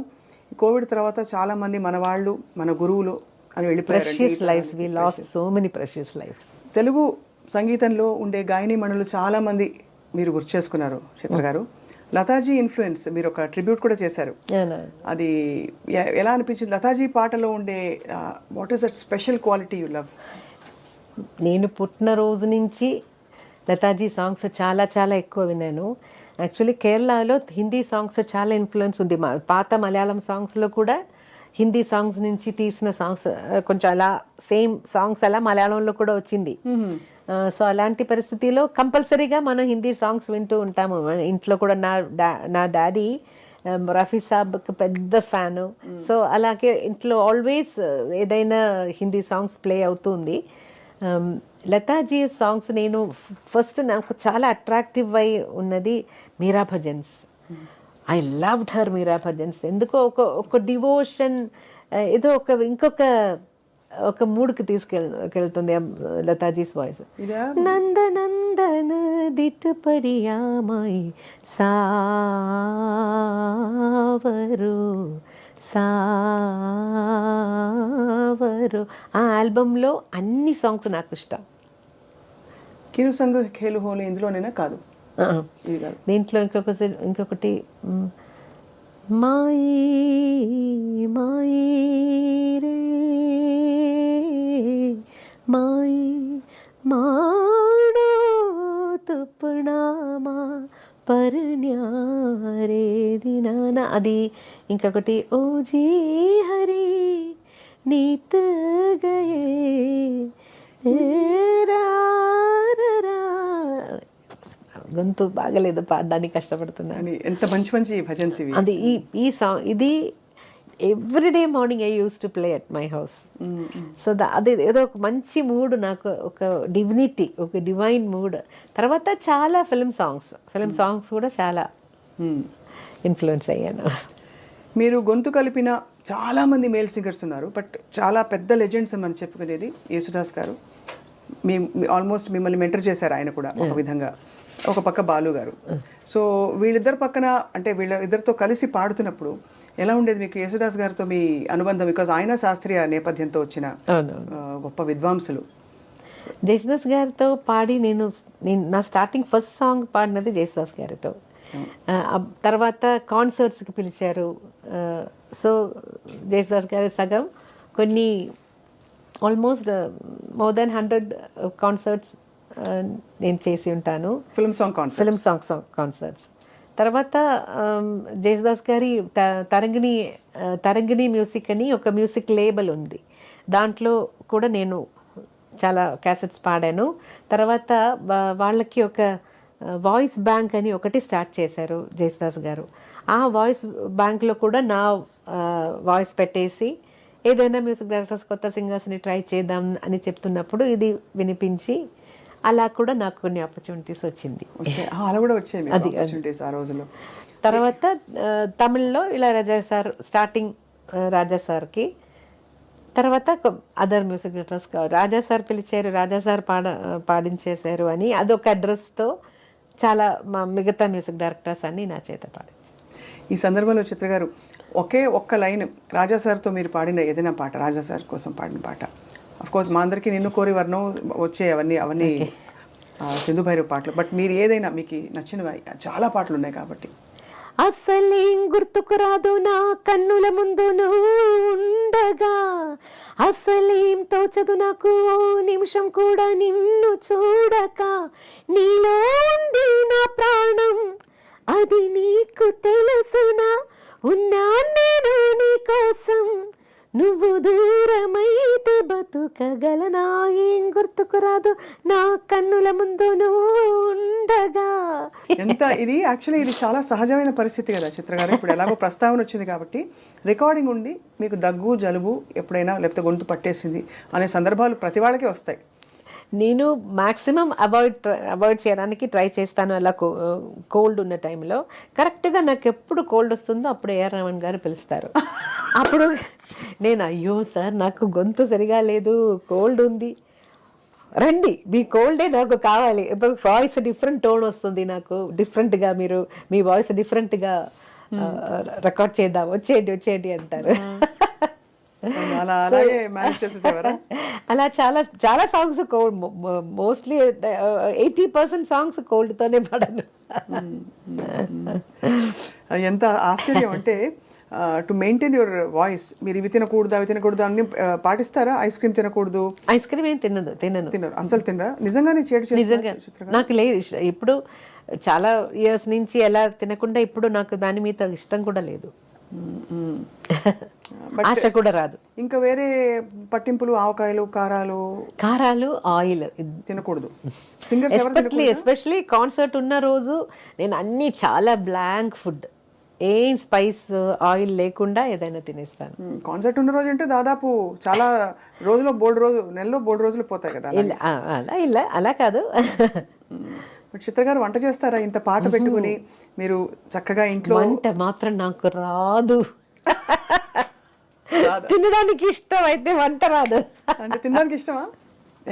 కోవిడ్ తర్వాత చాలా మంది మన వాళ్ళు, మన గురువులు అని వెళ్ళిపోయారు. తెలుగు సంగీతంలో ఉండే గాయనీమణులు చాలా మంది మీరు గుర్తు చేసుకున్నారు చిత్ర గారు. లతాజీ ఇన్ఫ్లుయెన్స్, మీరు ఒక ట్రిబ్యూట్ కూడా చేశారు. అది ఎలా అనిపించింది? లతాజీ పాటలో ఉండే what is that special quality you love? నేను పుట్టిన రోజు నుంచి లతాజీ సాంగ్స్ చాలా చాలా ఎక్కువ విన్నాను. యాక్చువల్లీ కేరళలో హిందీ సాంగ్స్ చాలా ఇన్ఫ్లుయెన్స్ ఉంది. పాత మలయాళం సాంగ్స్లో కూడా హిందీ సాంగ్స్ నుంచి తీసిన సాంగ్స్ కొంచెం అలా సేమ్ సాంగ్స్ అలా మలయాళంలో కూడా వచ్చింది. సో అలాంటి పరిస్థితిలో కంపల్సరీగా మనం హిందీ సాంగ్స్ వింటూ ఉంటాము. ఇంట్లో కూడా నా డాడీ రఫీ సాబ్కి పెద్ద ఫ్యాను. సో అలాగే ఇంట్లో ఆల్వేస్ ఏదైనా హిందీ సాంగ్స్ ప్లే అవుతుంది. లతాజీ సాంగ్స్ నేను ఫస్ట్ నాకు చాలా అట్రాక్టివ్ అయి ఉన్నది Meera bhajans. I loved her Meera bhajans. ఎందుకో ఒక డివోషన్, ఏదో ఒక మూడ్కి తీసుకెళ్తుంది లతాజీస్ వాయిస్. నందనందన దిట్టుపడియామై సావరు ఆ ఆల్బంలో అన్ని సాంగ్స్ నాకు ఇష్టం. కిరు సంగ్ ఖేలు హోలీ ఇందులోనేనా? కాదు, దీంట్లో ఇంకొకటి మాయి మాయి రే మాయి మాడో తుప్పణామా పర్ణ్యారే దినానా, అది. ఇంకొకటి O G Hari neath Gaye గొంతు బాగలేదు, పాడడానికి కష్టపడుతున్నాను. ఎంత మంచి మంచి భజన్స్ ఇవి. అది ఈ సాంగ్ ఇది everyday morning I use to play at my house. So అది ఏదో ఒక మంచి మూడ్, నాకు ఒక డివినిటీ, ఒక డివైన్ మూడ్. తర్వాత చాలా ఫిల్మ్ సాంగ్స్ కూడా చాలా ఇన్ఫ్లుయెన్స్ అయ్యాను. మీరు గొంతు కలిపిన చాలామంది మేల్ సింగర్స్ ఉన్నారు, బట్ చాలా పెద్ద లెజెండ్స్ అని చెప్పుకునేది యేసుదాస్ గారు. ఆల్మోస్ట్ మిమ్మల్ని మెంటర్ చేశారు ఆయన కూడా ఒక విధంగా. ఒక పక్క బాలు గారు. సో వీళ్ళిద్దరు పక్కన, అంటే వీళ్ళిద్దరితో కలిసి పాడుతున్నప్పుడు ఎలా ఉండేది మీకు యేసుదాస్ గారితో మీ అనుబంధం? బికాజ్ ఆయన శాస్త్రీయ నేపథ్యంతో వచ్చిన గొప్ప విద్వాంసులు. జేసుదాస్ గారితో పాడి నేను నా స్టార్టింగ్ ఫస్ట్ సాంగ్ పాడినది జేసుదాస్ గారితో. తర్వాత కాన్సర్ట్స్కి పిలిచారు. సో జేసుదాస్ గారి సగం కొన్ని ఆల్మోస్ట్ మోర్ దెన్ 100 కాన్సర్ట్స్ నేను చేసి ఉంటాను. Film song concerts. తర్వాత జేసుదాస్ గారి తరంగిణి మ్యూజిక్ అని ఒక మ్యూజిక్ లేబుల్ ఉంది, దాంట్లో కూడా నేను చాలా క్యాసెట్స్ పాడాను. తర్వాత వాళ్ళకి ఒక వాయిస్ బ్యాంక్ అని ఒకటి స్టార్ట్ చేశారు జేసుదాస్ గారు. ఆ వాయిస్ బ్యాంక్లో కూడా నా వాయిస్ పెట్టేసి ఏదైనా మ్యూజిక్ డైరెక్టర్స్ కొత్త సింగర్స్ని ట్రై చేద్దాం అని చెప్తున్నప్పుడు ఇది వినిపించి అలా కూడా నాకు కొన్ని ఆపర్చునిటీస్ వచ్చింది. అలా కూడా వచ్చాయి మీకు opportunities ఆ రోజుల్లో. తర్వాత తమిళ్లో ఇళయరాజా సార్ స్టార్టింగ్, రాజా సార్కి తర్వాత అదర్ మ్యూజిక్ డైరెక్టర్స్ రాజా సార్ పిలిచారు, రాజా సార్ పాడించేశారు అని అదొక అడ్రస్తో చాలా మా మిగతా మ్యూజిక్ డైరెక్టర్స్ అన్ని నా చేత పాడించారు. ఈ సందర్భంలో చిత్ర గారు ఒక్క లైన్ రాజా సార్తో మీరు పాడిన ఏదైనా పాట, రాజా సార్ కోసం పాడిన పాట, అఫ్ కోర్స్ మా అందరికీ నిన్ను కోరి వర్ణం వచ్చే అవన్నీ సింధు భైరవ్ పాటలు, బట్ మీరు ఏదైనా మీకు నచ్చినవి, చాలా పాటలు ఉన్నాయి కాబట్టి. అసలేం గుర్తుకు రాదు నా కన్నుల ముందు నువ్వు ఉండగా, అసలేం తోచదు నాకు ఓ నిమిషం కూడా నిన్ను చూడక, నీలో ఉంది నా ప్రాణం అది నీకు తెలుసునా, ఉన్నా నేను నీ కోసం నువ్వు దూరమైతే బతుకగలనా, ఏం గుర్తుకు రాదు నా కన్నుల ముందు నువ్వు ఉండగా. ఇది యాక్చువల్లీ ఇది చాలా సహజమైన పరిస్థితి కదా చిత్ర గారు. ఇప్పుడు ఎలాగో ప్రస్తావన వచ్చింది కాబట్టి రికార్డింగ్ ఉండి మీకు దగ్గు జలుబు ఎప్పుడైనా లేకపోతే గొంతు పట్టేసింది అనే సందర్భాలు ప్రతి వాళ్ళకే వస్తాయి. నేను మ్యాక్సిమం అవాయిడ్ చేయడానికి ట్రై చేస్తాను. అలా కోల్డ్ ఉన్న టైంలో కరెక్ట్గా నాకు ఎప్పుడు కోల్డ్ వస్తుందో అప్పుడు ఏఆర్ రెహమాన్ గారు పిలుస్తారు. అప్పుడు నేను అయ్యో సార్ నాకు గొంతు సరిగా లేదు, కోల్డ్ ఉంది, రండి మీ కోల్డే నాకు కావాలి, ఇప్పుడు వాయిస్ డిఫరెంట్ టోన్ వస్తుంది నాకు డిఫరెంట్గా, మీరు మీ వాయిస్ డిఫరెంట్గా రికార్డ్ చేద్దాం, వచ్చేయండి అంటారు. అలా చాలా చాలా సాంగ్స్ కోల్డ్, మోస్ట్లీ 80% సాంగ్స్ కోల్డ్తోనే పాడాను. ఎంత ఆశ్చర్యం అంటే టు మెయింటైన్ యువర్ వాయిస్ మీరు ఇవి తినకూడదు అన్ని పాటిస్తారా? ఐస్ క్రీమ్ తినకూడదు, ఐస్ క్రీమ్ ఏం తినరు, అసలు తినరా? నిజంగానే నిజంగా నాకు లేదు ఇప్పుడు చాలా ఇయర్స్ నుంచి ఎలా తినకుండా ఇప్పుడు నాకు దాని మీద ఇష్టం కూడా లేదు, ఆశ కూడా రాదు. ఇంకా వేరే పట్టింపులు, ఆవకాయలు, కారాలు, ఆయిల్ తినకూడదు. ఎస్పెషలీ కాన్సర్ట్ ఉన్న రోజు నేను అన్ని చాలా బ్లాంక్ ఫుడ్, ఏం స్పైస్ ఆయిల్ లేకుండా ఏదైనా తినేస్తాను. కాన్సర్ట్ ఉన్న రోజు అంటే దాదాపు చాలా నెలలో బోల్డ్ రోజులు పోతాయి కదా. అలా కాదు. చిత్ర గారు వంట చేస్తారా? ఇంత పాట పెట్టుకుని మీరు చక్కగా ఇంట్లో. వంట మాత్రం నాకు రాదు, తినడానికి ఇష్టం అయితే వంట రాదు. అంటే తినడానికి ఇష్టమా?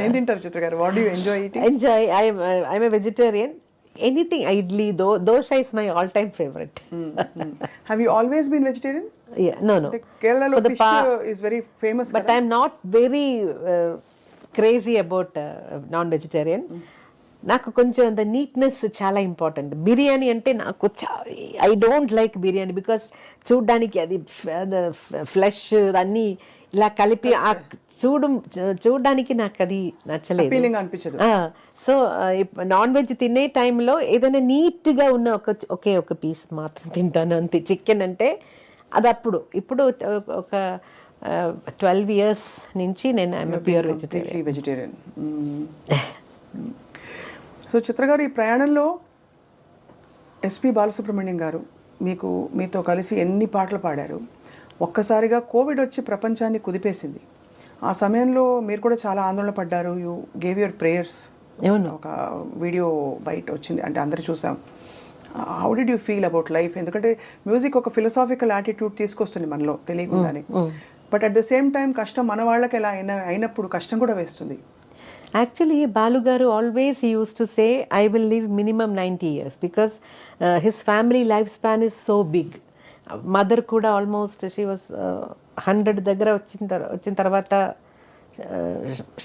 ఏం తింటారు చిత్ర గారు? What do you enjoy eating? I'm a vegetarian. Anything, idli, dosha is my all-time favorite. Have you always been vegetarian? Yeah, no. Kerala fish is very famous. But I'm not very crazy about non-vegetarian. నాకు కొంచెం the neatness చాలా important. Biryani అంటే నాకు I don't like biryani because చూడ్డానికి అది flesh అన్నీ ఇలా కలిపి చూడడానికి నాకు అది నచ్చలేదు. సో నాన్ వెజ్ తినే టైంలో ఏదైనా నీట్గా ఉన్న ఒక పీస్ మాత్రం తింటాను అంతే. చికెన్ అంటే అది ఇప్పుడు ఒక 12 years నుంచి నేను ఐఎమ్ ప్యూర్ వెజిటేరియన్. సో చిత్ర గారు, ఈ ప్రయాణంలో ఎస్పి బాలసుబ్రహ్మణ్యం గారు మీతో కలిసి ఎన్ని పాటలు పాడారు. ఒక్కసారిగా కోవిడ్ వచ్చి ప్రపంచాన్ని కుదిపేసింది. ఆ సమయంలో మీరు కూడా చాలా ఆందోళన పడ్డారు. You gave your prayers. ఒక వీడియో బయట వచ్చింది, అంటే అందరూ చూసాం. How did you feel about life? ఎందుకంటే మ్యూజిక్ ఒక ఫిలసాఫికల్ యాటిట్యూడ్ తీసుకొస్తుంది మనలో తెలియకుండానే. But at the same time కష్టం మన వాళ్ళకి ఎలా అయినప్పుడు కష్టం కూడా వేస్తుంది. Actually, Balu garu always used to say, I will live minimum 90 years because his family lifespan is so big. Mother kuda almost, she was 100 దగ్గర వచ్చిన తర్వాత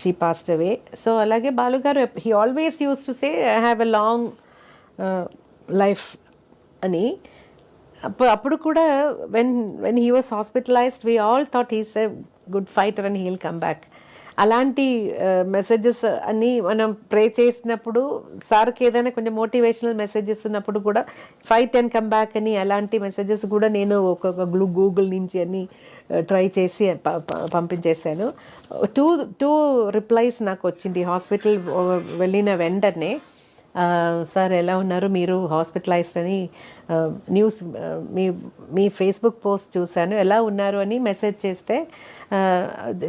she passed away. So alage Balu garu, he always used to say, I have a long life ani. Appudu kuda when he was hospitalized, we all thought he's a good fighter and he'll come back. అలాంటి messages అన్నీ మనం ప్రే చేసినప్పుడు, సార్కి ఏదైనా కొంచెం motivational messages ఉన్నప్పుడు కూడా fight and come back అని అలాంటి మెసేజెస్ కూడా నేను ఒక గూగుల్ నుంచి అన్ని ట్రై చేసి పంపించేశాను. టూ రిప్లైస్ నాకు వచ్చింది. హాస్పిటల్ వెళ్ళిన వెంటనే, సార్ ఎలా ఉన్నారు, మీరు హాస్పిటలైజ్డ్ అని న్యూస్ మీ ఫేస్బుక్ పోస్ట్ చూశాను, ఎలా ఉన్నారు అని మెసేజ్ చేస్తే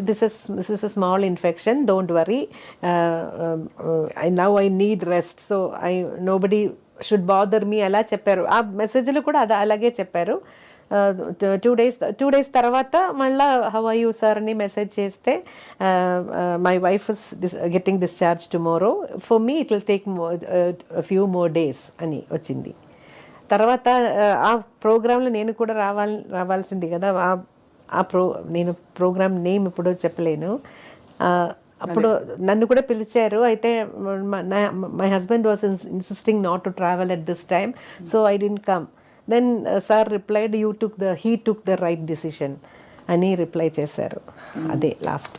this is a small infection, don't worry, now I need rest, so nobody should bother me అలా చెప్పారు. ఆ మెసేజ్లు కూడా అలాగే చెప్పారు. 2 days తర్వాత మళ్ళీ హౌ ఆర్ యూ సార్ అని మెసేజ్ చేస్తే my wife is getting discharge tomorrow, for me it will take few more days అని వచ్చింది. తర్వాత ఆ ప్రోగ్రాంలో నేను కూడా రావాల్సింది కదా. నేను ప్రోగ్రామ్ నేమ్ ఇప్పుడు చెప్పలేను. అప్పుడు నన్ను కూడా పిలిచారు. అయితే my husband was insisting not to travel at this time, so I didn't come. Then sir replied he took the right decision అని రిప్లై చేశారు. అదే last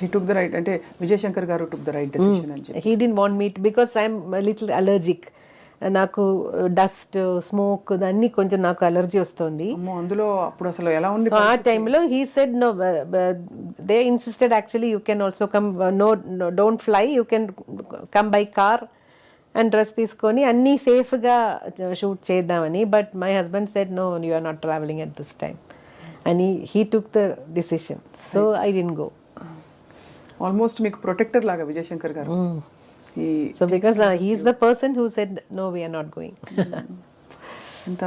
he took the right అంటే విజయ్ శంకర్ గారు టుక్ ద రైట్ డిసిషన్ అని చెప్పి. He didn't want me because I'm little allergic. నాకు dust, smoke అన్నీ కొంచెం నాకు అలర్జీ వస్తుంది. అందులో అప్పుడు అసలు ఎలా ఉంది ఆ టైంలో he said no, they insisted actually you can also come, no don't fly, you can come by car and dress తీసుకొని అన్నీ సేఫ్గా షూట్ చేద్దామని. But my husband said no, you are not travelling at this time అని he took the decision. So I didn't go. Almost మీకు protector లాగా విజయ్ శంకర్ గారు. So because he is the person who said no, we are not going.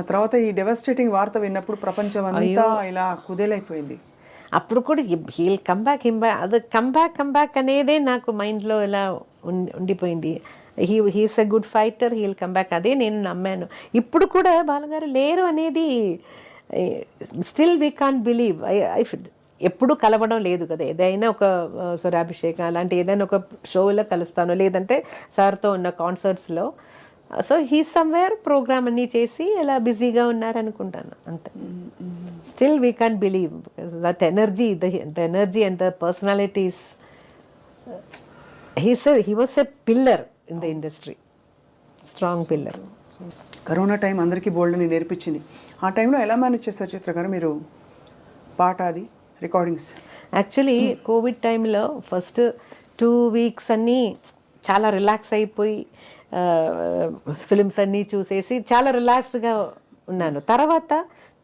తర్వాత ఈ డెవాస్టేటింగ్ వార్త విన్నప్పుడు ప్రపంచం అంతా ఇలా కుదేలైపోయింది. అప్పుడు కూడా హీల్ కమ్ బ్యాక్ అది కమ్ బ్యాక్ అనేదే నాకు మైండ్లో ఇలా ఉండిపోయింది. He's a good fighter, he'll come back, అదే నేను నమ్మాను. ఇప్పుడు కూడా బాలగారు లేరు అనేది స్టిల్ వీ కాంట్ బిలీవ్. ఎప్పుడు కలవడం లేదు కదా. ఏదైనా ఒక స్వరాభిషేకం అలాంటి ఏదైనా ఒక షోలో కలుస్తాను, లేదంటే సార్తో ఉన్న కాన్సర్ట్స్లో. సో హీ సమ్వేర్ ప్రోగ్రామ్ అన్నీ చేసి అలా బిజీగా ఉన్నారనుకుంటాను అంతే. Still we can't believe because that energy, the energy and the personalities. He was a pillar in the industry, strong pillar. Corona time అందరికీ బోల్డ్ని నేర్పించింది. ఆ టైంలో ఎలా మేనేజ్ చేస్తారు చిత్ర గారు మీరు పాట అది రికార్డింగ్స్? యాక్చువల్లీ కోవిడ్ టైంలో ఫస్ట్ 2 weeks అన్నీ చాలా రిలాక్స్ అయిపోయి ఫిలిమ్స్ అన్నీ చూసేసి చాలా రిలాక్స్డ్గా ఉన్నాను. తర్వాత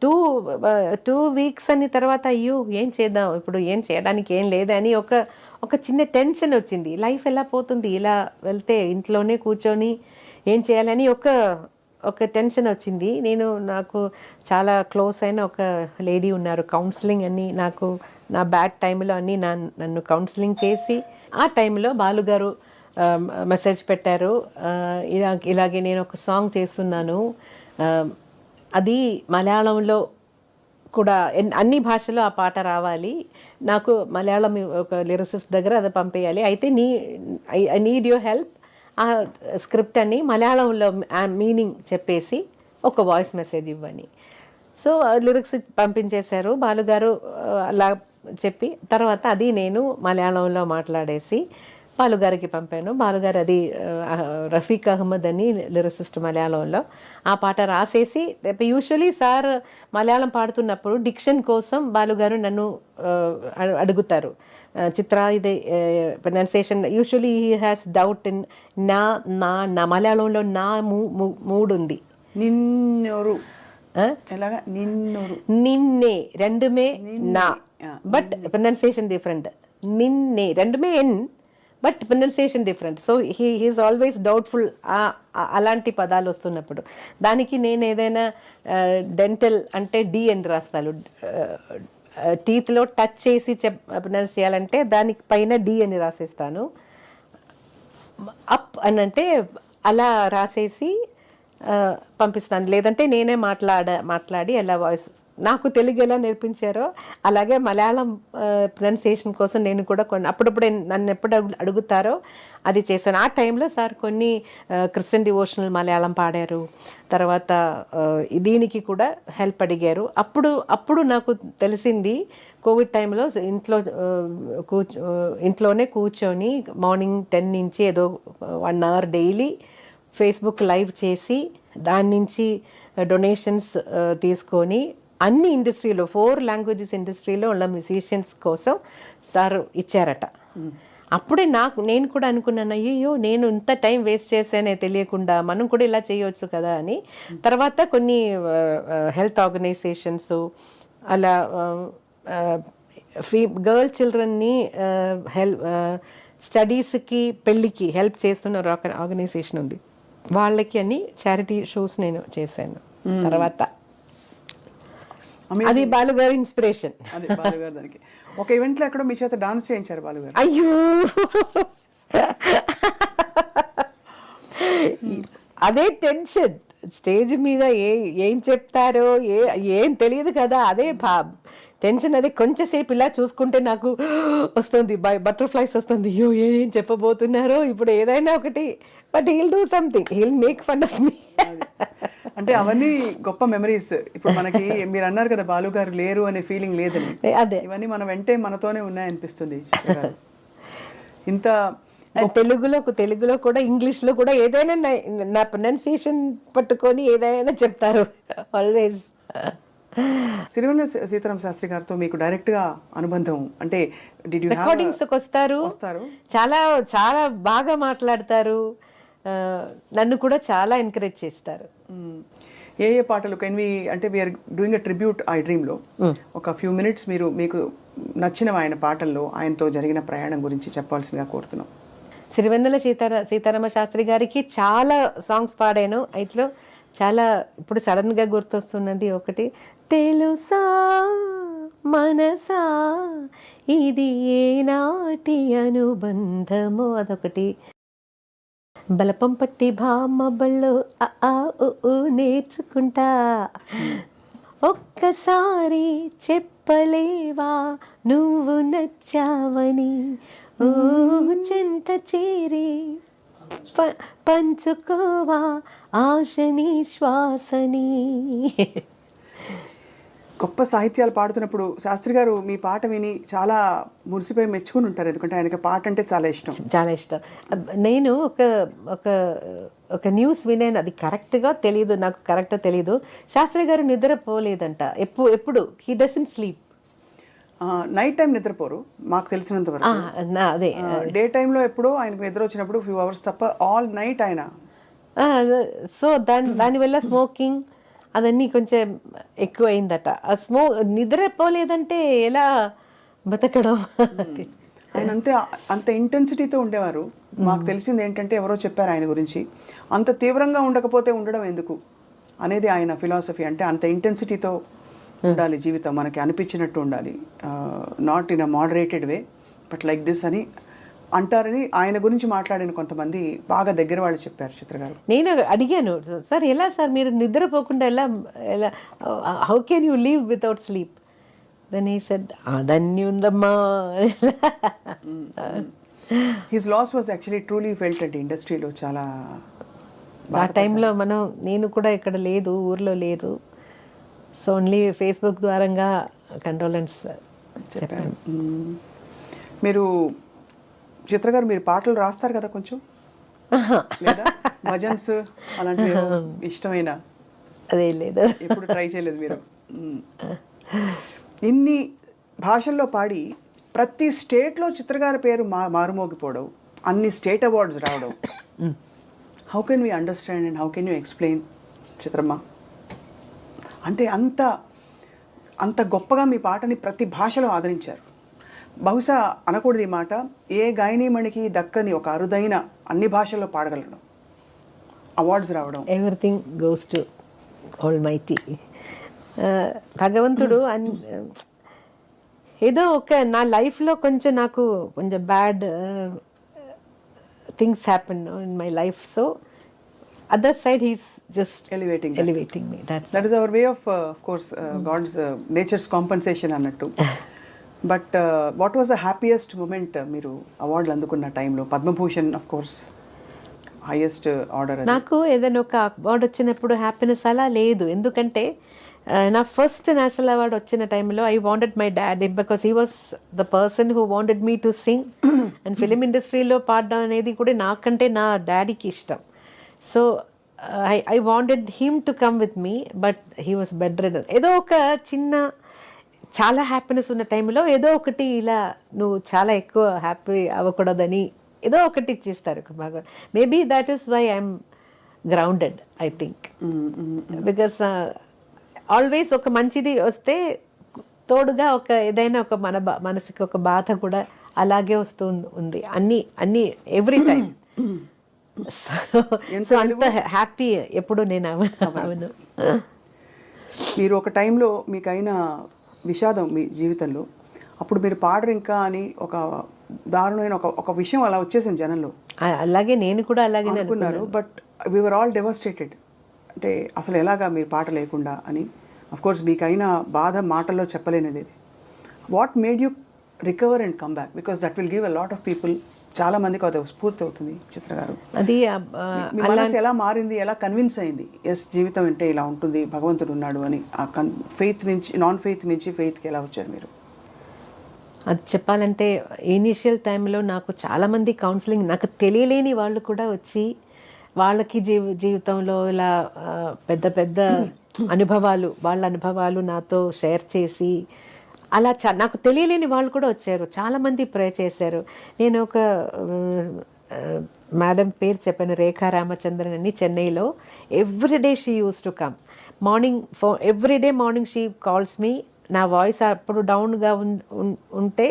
2 weeks అని తర్వాత అయ్యో ఏం చేద్దాం, ఇప్పుడు ఏం చేయడానికి ఏం లేదని ఒక చిన్న టెన్షన్ వచ్చింది. లైఫ్ ఎలా పోతుంది ఇలా వెళ్తే, ఇంట్లోనే కూర్చొని ఏం చేయాలని ఒక టెన్షన్ వచ్చింది. నాకు చాలా క్లోజ్ అయిన ఒక లేడీ ఉన్నారు, కౌన్సిలింగ్ అని నాకు నా బ్యాడ్ టైంలో అన్నీ నన్ను కౌన్సిలింగ్ చేసి, ఆ టైంలో బాలుగారు మెసేజ్ పెట్టారు, ఇలాగే నేను ఒక సాంగ్ చేస్తున్నాను, అది మలయాళంలో కూడా అన్ని భాషలో ఆ పాట రావాలి, నాకు మలయాళం ఒక లిరిసిస్ట్ దగ్గర అది పంపేయాలి, అయితే ఐ నీడ్ యువర్ హెల్ప్, ఆ స్క్రిప్ట్ అని మలయాళంలో మీనింగ్ చెప్పేసి ఒక వాయిస్ మెసేజ్ ఇవ్వని. సో లిరిక్స్ పంపించేశారు బాలుగారు. అలా చెప్పి తర్వాత అది నేను మలయాళంలో మాట్లాడేసి బాలుగారికి పంపాను. బాలుగారు అది రఫీక్ అహ్మద్ అని లిరిసిస్ట్ మలయాళంలో ఆ పాట రాసేసి, యూజువలీ సార్ మలయాళం పాడుతున్నప్పుడు డిక్షన్ కోసం బాలుగారు నన్ను అడుగుతారు, చిత్ర ఇది pronunciation, usually he has doubt in నా మలయాళంలో నా మూడు ఉంది, నిన్నే రెండుమే నా, బట్ ప్రొనౌన్సియేషన్ డిఫరెంట్. నిన్నే రెండుమే N, but pronunciation different. So he's always doubtful అలాంటి పదాలు వస్తున్నప్పుడు. దానికి నేను ఏదైనా డెంటల్ అంటే డి అని రాస్తాను, టీత్లో టచ్ చేసి ప్రొనౌన్స్ చేయాలంటే దానికి పైన డి అని రాసేస్తాను. అప్ అని అంటే అలా రాసేసి పంపిస్తాను, లేదంటే నేనే మాట్లాడి అలా వాయిస్. నాకు తెలుగు ఎలా నేర్పించారో అలాగే మలయాళం ప్రొనౌన్సియేషన్ కోసం నేను కూడా అప్పుడప్పుడు నన్ను ఎప్పుడు అడుగుతారో అది చేశాను. ఆ టైంలో సార్ కొన్ని క్రిస్టియన్ డివోషనల్ మలయాళం పాడారు, తర్వాత దీనికి కూడా హెల్ప్ అడిగారు. అప్పుడు నాకు తెలిసింది కోవిడ్ టైంలో ఇంట్లోనే కూర్చొని మార్నింగ్ 10 నుంచి ఏదో 1 hour డైలీ ఫేస్బుక్ లైవ్ చేసి దాని నుంచి డొనేషన్స్ తీసుకొని అన్ని ఇండస్ట్రీలో 4 languages ఇండస్ట్రీలో ఉన్న మ్యూజిషియన్స్ కోసం సార్ ఇచ్చారట. అప్పుడే నేను కూడా అనుకున్నాను, అయ్యో నేను ఇంత టైం వేస్ట్ చేశానే తెలియకుండా, మనం కూడా ఇలా చేయవచ్చు కదా అని. తర్వాత కొన్ని హెల్త్ ఆర్గనైజేషన్స్ అలా గర్ల్ చిల్డ్రన్ని స్టడీస్కి పెళ్ళికి హెల్ప్ చేస్తున్న ఒక ఆర్గనైజేషన్ ఉంది, వాళ్ళకి అని చారిటీ షోస్ నేను చేశాను. తర్వాత అది బాలుగారి ఇన్స్పిరేషన్. అదే బాలుగారు దానికి ఒక ఈవెంట్లో ఎక్కడో మీ చేత డాన్స్ చేయించారు బాలుగారు. అయ్యో అదే టెన్షన్, స్టేజ్ మీద ఏం చెప్తారో ఏం తెలియదు కదా, అదే టెన్షన్. అది కొంచెంసేపు ఇలా చూసుకుంటే నాకు వస్తుంది, బటర్ఫ్లైస్ వస్తుంది, అయ్యో ఏం చెప్పబోతున్నారో ఇప్పుడు, ఏదైనా ఒకటి. But he'll do something, he'll make fun of me. అంటే అవన్నీ గొప్ప మెమరీస్. ఇప్పుడు మనకి మీరు అన్నారు కదా బాలు గారు లేరు అనే ఫీలింగ్ లేదని, అదే ఇవన్నీ మన వెంటే మనతోనే ఉన్నాయనిపిస్తుంది చిత్ర గారు. ఇంత తెలుగులో కూడా ఇంగ్లీష్లో కూడా ఏదైనా నా ప్రొనౌన్సియేషన్ పట్టుకొని ఏదైనా చెప్తారు ఆల్వేస్. సిరివెన్నెల సీతారామ శాస్త్రి గారితో మీకు డైరెక్ట్ గా అనుబంధం అంటే రికార్డింగ్స్ వస్తారు, చాలా చాలా బాగా మాట్లాడతారు, నన్ను కూడా చాలా ఎంకరేజ్ చేస్తారు. ఏ పాటలు కెన్ వి అంటే we're doing a tribute I Dream లో ఒక ఫ్యూ మినిట్స్ మీరు మీకు నచ్చిన ఆయన పాటల్లో ఆయనతో జరిగిన ప్రయాణం గురించి చెప్పాల్సిందిగా కోరుతున్నాం. సిరివెన్నెల సీతారామ శాస్త్రి గారికి చాలా సాంగ్స్ పాడాను. అయితే చాలా ఇప్పుడు సడన్ గా గుర్తొస్తున్నది ఒకటి, తెలుసా మనసా ఇది ఏనాటి అనుబంధమో, అదొకటి. బలపం పట్టి భామ బళ్ళు నేర్చుకుంటా, ఒక్కసారి చెప్పలేవా నువ్వు నచ్చావని, ఓ చెంత చేరి పంచుకోవా ఆశని శ్వాసని. గొప్ప సాహిత్యాలు పాడుతున్నప్పుడు శాస్త్రి గారు మీ పాట విని చాలా మురిసిపోయి మెచ్చుకుని ఉంటారు, ఎందుకంటే ఆయనకి పాట అంటే చాలా ఇష్టం. చాలా ఇష్టం. నేను ఒక న్యూస్ వినాను, అది కరెక్ట్గా తెలియదు, నాకు కరెక్ట్గా తెలియదు. శాస్త్రి గారు నిద్రపోలేదంట ఎప్పుడు. He doesn't sleep. Night time నిద్రపోరు మాకు తెలిసినంత వరకు. అదే డే టైంలో ఎప్పుడో ఆయనకు నిద్ర వచ్చినప్పుడు ఫ్యూ అవర్స్ తప్ప ఆల్ నైట్ ఆయన. సో దానివల్ల స్మోకింగ్ అదన్నీ కొంచెం ఎక్కువ అయిందట. నిద్రపోలేదంటే ఎలా బతకడం. ఆయన అంత ఇంటెన్సిటీతో ఉండేవారు. మాకు తెలిసింది ఏంటంటే ఎవరో చెప్పారు ఆయన గురించి, అంత తీవ్రంగా ఉండకపోతే ఉండడం ఎందుకు అనేది ఆయన ఫిలాసఫీ. అంటే అంత ఇంటెన్సిటీతో ఉండాలి జీవితం, మనకి అనిపించినట్టు ఉండాలి, not in a moderated way but like this అని అంటారని ఆయన గురించి మాట్లాడిన కొంతమంది బాగా దగ్గర వాళ్ళు చెప్పారు. చిత్ర గారు, నేను అడిగాను, సార్ ఎలా సార్ మీరు నిద్రపోకుండా ఎలా how can you live without sleep? Then he said అదన్నీ ఉందమ్మా. His loss was actually truly felt అండి ఇండస్ట్రీలో చాలా. ఆ టైంలో నేను కూడా ఇక్కడ లేదు, ఊర్లో లేదు, సో ఓన్లీ ఫేస్బుక్ ద్వారంగా కండోలెన్స్ చెప్పాను. మీరు చిత్ర గారు మీరు పాటలు రాస్తారు కదా కొంచెం, లేదా భజన్స్ అలాంటివి ఇష్టమైన? అదే లేదు, ఎప్పుడు ట్రై చేయలేదు మీరు. ఇన్ని భాషల్లో పాడి ప్రతి స్టేట్లో చిత్రగారి పేరు మారుమోగిపోవడం, అన్ని స్టేట్ అవార్డ్స్ రావడం, how can we understand and how can you explain Chitramma? అంటే అంత గొప్పగా మీ పాటని ప్రతి భాషలో ఆదరించారు. బహుశా అనకూడదు ఈ మాట, ఏ గాయనీమణికి దక్కని ఒక అరుదైన అన్ని భాషల్లో పాడగలడం, అవార్డ్స్ రావడం. ఎవ్రీథింగ్ గోస్ టు ఆల్మైటీ భగవంతుడు. ఏదో నా లైఫ్లో నాకు కొంచెం bad things happen in my life, so other side he's just elevating me. That is our way of course God's nature's compensation annattu. But what was the happiest moment మీరు అవార్డులు అందుకున్న టైంలో? Padma Bhushan of course highest order. నాకు ఏదైనా ఒక award వచ్చినప్పుడు happiness అలా లేదు, ఎందుకంటే నా ఫస్ట్ నేషనల్ అవార్డు వచ్చిన టైంలో I wanted my dad, because he was the person who wanted me to sing. And film ఇండస్ట్రీలో పాడడం అనేది కూడా నాకంటే నా డాడీకి ఇష్టం. So I wanted him to come with me, but he was bed ridden. ఏదో ఒక చిన్న చాలా హ్యాపీనెస్ ఉన్న టైంలో ఏదో ఒకటి ఇలా నువ్వు చాలా ఎక్కువ హ్యాపీ అవ్వకూడదని ఏదో ఒకటి ఇచ్చేస్తారు బాగా. Maybe that is why I'm grounded I think, because always ఒక మంచిది వస్తే తోడుగా ఒక ఏదైనా ఒక మనసుకి ఒక బాధ కూడా అలాగే వస్తూ ఉంది అన్ని ఎవ్రీ టైం. సో అంత హ్యాపీ ఎప్పుడు నేను అవును. మీరు ఒక టైంలో మీకైన విషాదం మీ జీవితంలో, అప్పుడు మీరు పాడరు ఇంకా అని ఒక దారుణమైన ఒక విషయం అలా వచ్చేసింది జనంలో. అలాగే నేను కూడా అలాగే అనుకున్నారు. But we're all devastated. అంటే అసలు ఎలాగా మీరు పాట లేకుండా అని. అఫ్ కోర్స్ మీకైన బాధ మాటల్లో చెప్పలేనిది. What made you recover and come back? Because that will give a lot of people, చాలా మందికి అది స్ఫూర్తి అవుతుంది. చిత్ర గారు, అది మీ మనసు ఎలా మారింది, ఎలా కన్విన్స్ అయింది ఎస్ జీవితం అంటే ఇలా ఉంటుంది, భగవంతుడు ఉన్నాడు అని? ఆ ఫెయిత్ నుంచి నాన్ ఫెయిత్ నుంచి ఫెయిత్కి ఎలా వచ్చారు మీరు? అది చెప్పాలంటే ఇనీషియల్ టైంలో నాకు చాలామంది కౌన్సిలింగ్, నాకు తెలియలేని వాళ్ళు కూడా వచ్చి వాళ్ళకి జీవితంలో ఇలా పెద్ద పెద్ద అనుభవాలు, వాళ్ళ అనుభవాలు నాతో షేర్ చేసి అలా నాకు తెలియలేని వాళ్ళు కూడా వచ్చారు. చాలామంది ప్రే చేశారు. నేను ఒక మేడం పేరు చెప్పాను, రేఖా రామచంద్రన్ అని, చెన్నైలో. Everyday she use to come morning, everyday morning she calls me. నా వాయిస్ అప్పుడు డౌన్గా ఉంటే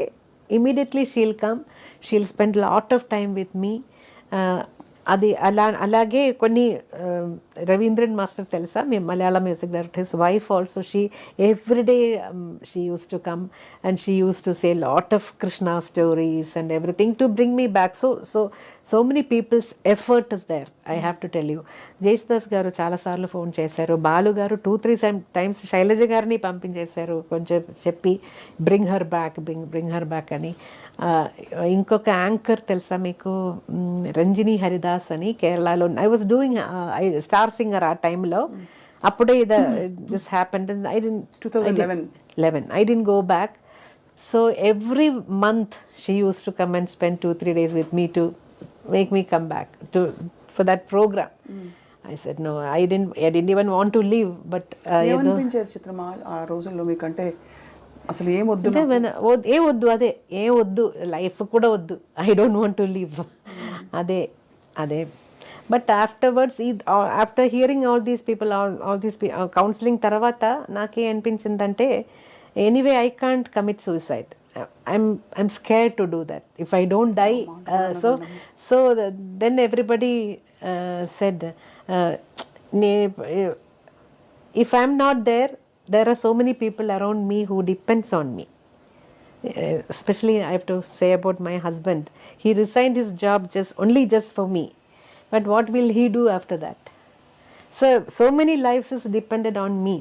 immediately she'll come, she'll spend lot of time with me. అది అలాగే కొన్ని రవీంద్రన్ మాస్టర్ తెలుసా, మీ Malayalam music director, his wife also, she everyday she use to come and she use to say lot of Krishna stories and everything to bring me back. So many peoples effort is there, I have to tell you. Yesudas గారు చాలాసార్లు phone చేశారు, బాలు గారు 2-3 times Shailaja గారిని పంపించేశారు కొంచెం చెప్పి bring her back అని. ఇంకొక యాంకర్ తెలుసా మీకు, రంజిని హరిదాస్ అని, కేరళలో. I was doing Star Singer ఆ టైంలో. అప్పుడే this happened. I didn't 2011 I didn't go back. So every month she use to come and spend 2-3 days with me to make me come back for that program. I said no, I didn't even want to leave. But ఏమనిపించేది చిత్రమా ఆ రోజుల్లో మీకంటే? అసలు ఏం వద్దు, అదే ఏం వద్దు, life కూడా వద్దు, I don't want to live, అదే. But afterwards, after hearing all these people, all these counselling తర్వాత నాకే అనిపించిందంటే, anyway I can't commit suicide. I'm scared to do that. If I don't die, so then everybody said, if I'm not there, there are so many people around me who depends on me. Especially I have to say about my husband. He resigned his job just for me. But what will he do after that? So many lives is dependent on me.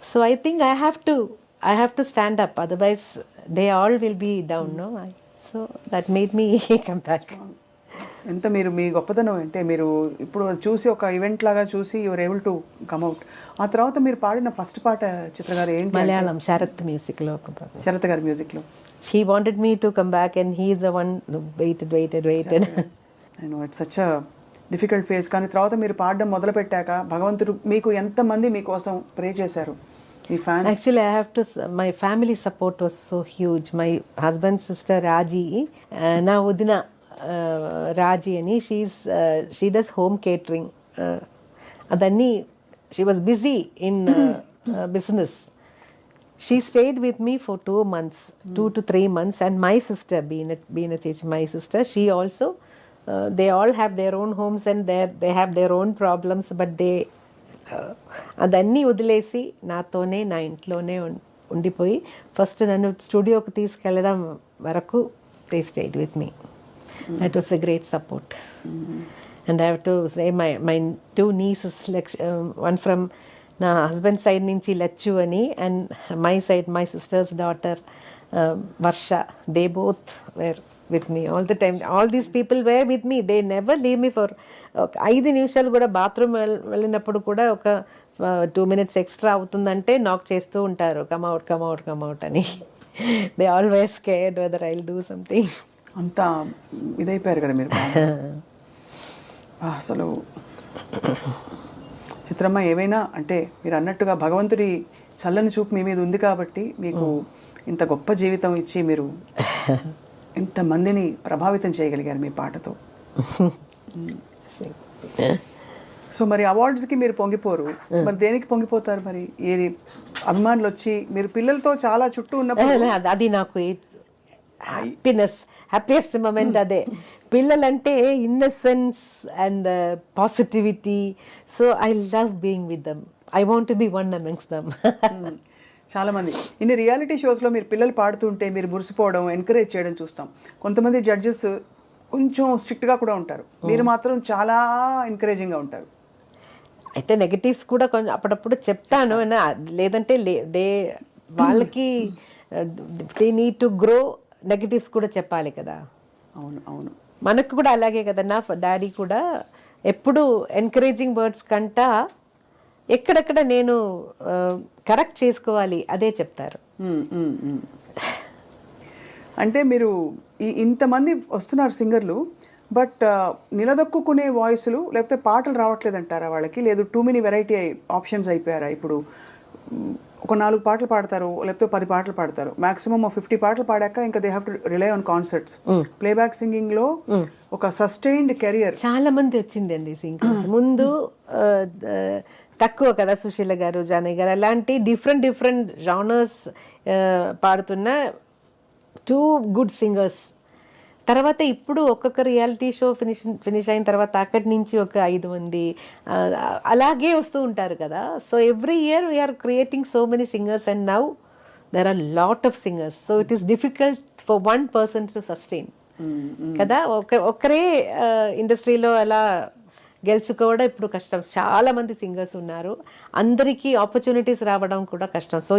So I think I have to stand up, otherwise they all will be down, no? So that made me come back. ఎంత మీరు మీ గొప్పతనం అంటే, మీరు ఇప్పుడు చూసి ఒక event లాగా చూసి your able to come out. ఆ తర్వాత మీరు పాడిన ఫస్ట్ పాట చిత్ర గారు ఏంటి? మలయాళం శరత్ మ్యూజిక్లో, శరత్ గారి మ్యూజిక్లో. He wanted me to come back and he is the one who waited. I know it's such a difficult phase. కానీ తర్వాత మీరు పాడడం మొదలు పెట్టాక భగవంతుడు మీకు ఎంతమంది మీకోసం ప్రే చేశారు? Actually, I have to. My family support was so huge. My husband's sister Raji, na Udina Raji ani, she does home catering. Adanni she was busy in business. She stayed with me for 2 months, 2 to 3 months, and my sister, Beenachich, my sister, she also. They all have their own homes and they have their own problems, but they. అదన్నీ వదిలేసి నాతోనే, నా ఇంట్లోనే ఉండిపోయి first నన్ను స్టూడియోకి తీసుకెళ్ళడం వరకు they stayed with me. That was a great support. And I have to say my 2 nieces, one from నా హస్బెండ్ సైడ్ నుంచి లచ్చు అని, and my sister's daughter Varsha, they both were with me all the time. All these people were with me. They never leave me for 5 నిమిషాలు కూడా. Bathroom వెళ్ళినప్పుడు కూడా ఒక 2 minutes extra అవుతుందంటే నాక్ చేస్తూ ఉంటారు, కమ్ అవుట్ అని. They always scared weather I will do something. అంతా ఇదైపోయారు కదా మీరు. అసలు చిత్రమ్మ, ఏమైనా అంటే మీరు అన్నట్టుగా భగవంతుడి చల్లని చూపు మీ మీద ఉంది కాబట్టి మీకు ఇంత గొప్ప జీవితం ఇచ్చి మీరు ఎంతమందిని ప్రభావితం చేయగలిగారు మీ పాటతో. సో మరి అవార్డ్స్కి మీరు పొంగిపోరు, మరి దేనికి పొంగిపోతారు మరి? ఏది అభిమానులు వచ్చి మీరు పిల్లలతో చాలా చుట్టూ ఉన్నప్పుడు అది నాకు హ్యాపీయెస్ట్ మూమెంట్ అదే. పిల్లలంటే innocence and positivity, so I love being with them. I want to be one amongst them. చాలా మంది ఇన్ని రియాలిటీ షోస్లో మీరు పిల్లలు పాడుతుంటే మీరు మురిసిపోవడం, ఎంకరేజ్ చేయడం చూస్తాం. కొంతమంది జడ్జెస్ కొంచెం స్ట్రిక్ట్గా కూడా ఉంటారు, మీరు మాత్రం చాలా ఎంకరేజింగ్గా ఉంటారు. అయితే నెగటివ్స్ కూడా కొంచెం అప్పుడప్పుడు చెప్తాను, లేదంటే వాళ్ళకి they need to grow, negatives కూడా చెప్పాలి కదా. అవును అవును, మనకు కూడా అలాగే కదా. నా డాడీ కూడా ఎప్పుడు ఎంకరేజింగ్ వర్డ్స్ కంటా ఎక్కడెక్కడ నేను కరెక్ట్ చేసుకోవాలి అదే చెప్తారు. అంటే మీరు ఇంతమంది వస్తున్నారు సింగర్లు, బట్ నిలదొక్కునే వాయిస్లు లేకపోతే పాటలు రావట్లేదు అంటారా వాళ్ళకి? లేదు టూ మెనీ వెరైటీ ఆప్షన్స్ అయిపోయారా? ఇప్పుడు ఒక 4 పాటలు పాడతారు, లేకపోతే 10 పాటలు పాడతారు, మాక్సిమం 50 పాటలు పాడాక ఇంకా they have to rely on concerts. Playback singing లో ఒక సస్టైన్డ్ కెరియర్ చాలా మంది వచ్చిందండి సింగర్స్. ముందు తక్కువ కదా, సుశీల గారు, జానయ్య గారు అలాంటి డిఫరెంట్ జానర్స్ పాడుతున్న 2 గుడ్ సింగర్స్. తర్వాత ఇప్పుడు ఒక్కొక్క రియాలిటీ షో ఫినిష్ అయిన తర్వాత అక్కడి నుంచి ఒక 5 మంది అలాగే వస్తూ ఉంటారు కదా. So every year we're creating so many singers and now there are lot of singers. So it is difficult for one person to sustain కదా. ఒక్కరే ఇండస్ట్రీలో అలా గెలుచుకోవడం ఇప్పుడు కష్టం. చాలా మంది సింగర్స్ ఉన్నారు, అందరికీ ఆపర్చునిటీస్ రావడం కూడా కష్టం. సో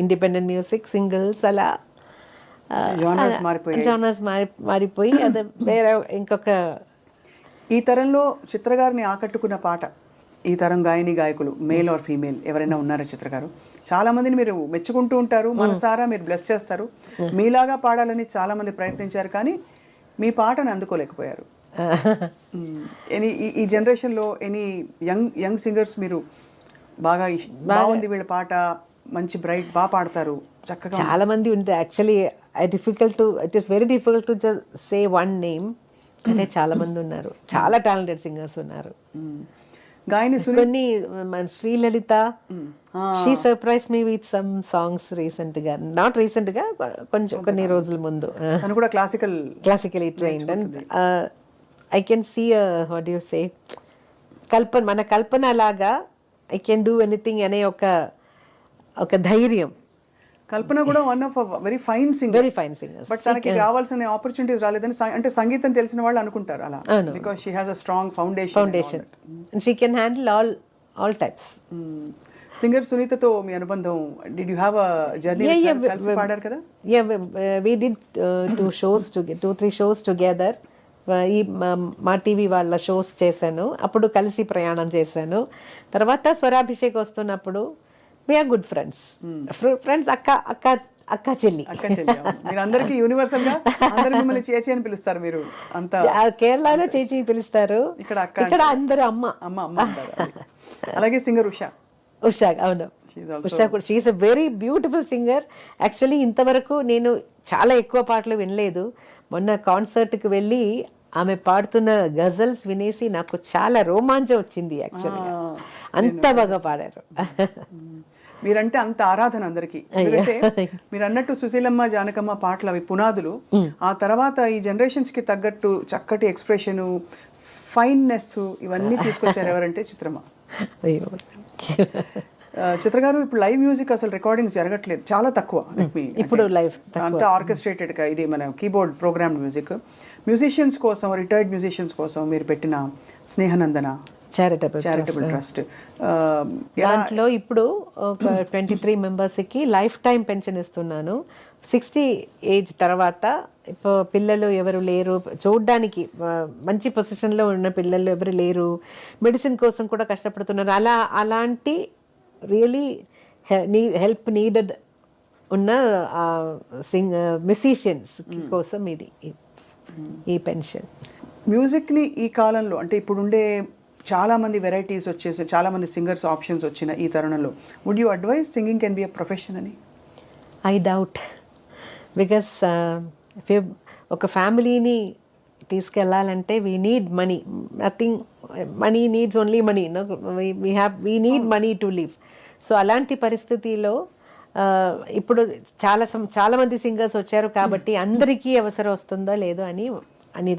ఇండిపెండెంట్ మ్యూజిక్, సింగిల్స్ అలా జానర్స్ మారిపోయి అది వేరే ఇంకొక. ఈ తరంలో చిత్ర గారిని ఆకట్టుకున్న పాట, ఈ తరం గాయని గాయకులు మేల్ ఆర్ ఫీమేల్ ఎవరైనా ఉన్నారా చిత్ర గారు? చాలా మందిని మీరు మెచ్చుకుంటూ ఉంటారు, మనసారా మీరు బ్లెస్ చేస్తారు. మీలాగా పాడాలని చాలా మంది ప్రయత్నించారు, కానీ మీ పాటను అందుకోలేకపోయారు. ఈ జనరేషన్లో ఎనీ యంగ్ సింగర్స్ మీరు బాగుంది వీళ్ళ పాట, మంచి బ్రైట్, బాగా పాడతారు, చక్కగా? చాలా మంది ఉంటారు actually. It is very difficult to just say one name. అంటే చాలా మంది ఉన్నారు, చాలా టాలెంటెడ్ సింగర్స్ ఉన్నారు. గాయని కొన్ని Srilalitha, she surprise me with some songs recent గా, నాట్ రీసెంట్ గా, కొన్ని రోజుల ముందు. తను కూడా classically trained. And I can see what you say మన కల్పన లాగా ఐ కెన్ డూ ఎనీథింగ్ అనే ఒక ధైర్యం. కల్పన కూడా one of very fine singer, but తనకి రావాల్సిన ఆపర్చునిటీస్ రాలేదని అంటే సంగీతం తెలిసిన వాళ్ళు అనుకుంటారు అలా, because she has a strong foundation. She can handle all types. Singer సునీతతో మీ అనుబంధం, did you have a journey? కలిసి పాడారు కదా? Yeah, we did 2-3 shows together. ఈ మా టీవీ వాళ్ళ షోస్ చేశాను, అప్పుడు కలిసి ప్రయాణం చేశాను. తర్వాత స్వరాభిషేక్ వస్తున్నప్పుడు వీఆర్ గుడ్ ఫ్రెండ్స్. అక్క చెల్లి. మీరు అందరికి యూనివర్సల్ గా అందరూ మిమ్మల్ని చేచి అని పిలుస్తారు, మీరు అంతా కేరళలో చేచి పిలుస్తారు, ఇక్కడ అందరూ అమ్మ. అలాగే సింగర్ ఉషా. అవును, ఉషా కూడా she is a very beautiful singer. Actually ఇంతవరకు నేను చాలా ఎక్కువ పాటలు వినలేదు. మొన్న కాన్సర్ట్కి వెళ్ళి ఆమె పాడుతున్న గజల్స్ వినేసి నాకు చాలా రోమాంచం వచ్చింది. యాక్చువల్గా అంత బాగా పాడారు. మీరంటే అంత ఆరాధన అందరికీ. ఎందుకంటే మీరు అన్నట్టు సుశీలమ్మ, జానకమ్మ పాటలు అవి పునాదులు. ఆ తర్వాత ఈ జనరేషన్స్ కి తగ్గట్టు చక్కటి ఎక్స్ప్రెషన్, ఫైన్నెస్ ఇవన్నీ తీసుకొచ్చారు ఎవరంటే చిత్రమ్మ. చిత్ర గారు, ఇప్పుడు లైవ్ మ్యూజిక్ అసలు రికార్డింగ్స్ జరగట్లేదు, చాలా తక్కువ. ఇప్పుడు లైవ్ అంతా ఆర్కెస్ట్రేటెడ్ గా, ఇది మన కీబోర్డ్ ప్రోగ్రామ్డ్ మ్యూజిక్. మ్యూజిషియన్స్ కోసం, రిటైర్డ్ మ్యూజిషియన్స్ కోసం మీరు పెట్టిన స్నేహనందన చారిటబుల్ ట్రస్ట్, దాంట్లో ఇప్పుడు ఒక 23 మెంబర్స్కి లైఫ్ టైం పెన్షన్ ఇస్తున్నాను. 60 ఏజ్ తర్వాత ఇప్పుడు పిల్లలు ఎవరు లేరు, చూడ్డానికి మంచి పొజిషన్లో ఉన్న పిల్లలు ఎవరు లేరు, మెడిసిన్ కోసం కూడా కష్టపడుతున్నారు, అలాంటి రియలీ హెల్ప్ నీడెడ్ ఉన్న మ్యూజిషియన్స్ కోసం ఇది ఈ పెన్షన్. మ్యూజిక్ని ఈ కాలంలో, అంటే ఇప్పుడుండే చాలా మంది వెరైటీస్ వచ్చేసి, చాలా మంది సింగర్స్ ఆప్షన్స్ వచ్చిన ఈ తరుణంలో, would you advise singing can be a profession అని? ఐ డౌట్, బికాస్ ఒక ఫ్యామిలీని తీసుకెళ్ళాలంటే we need money. Nothing money needs only money, we need money to live. So అలాంటి పరిస్థితిలో ఇప్పుడు చాలా మంది సింగర్స్ వచ్చారు కాబట్టి అందరికీ అవసరం వస్తుందో లేదో అని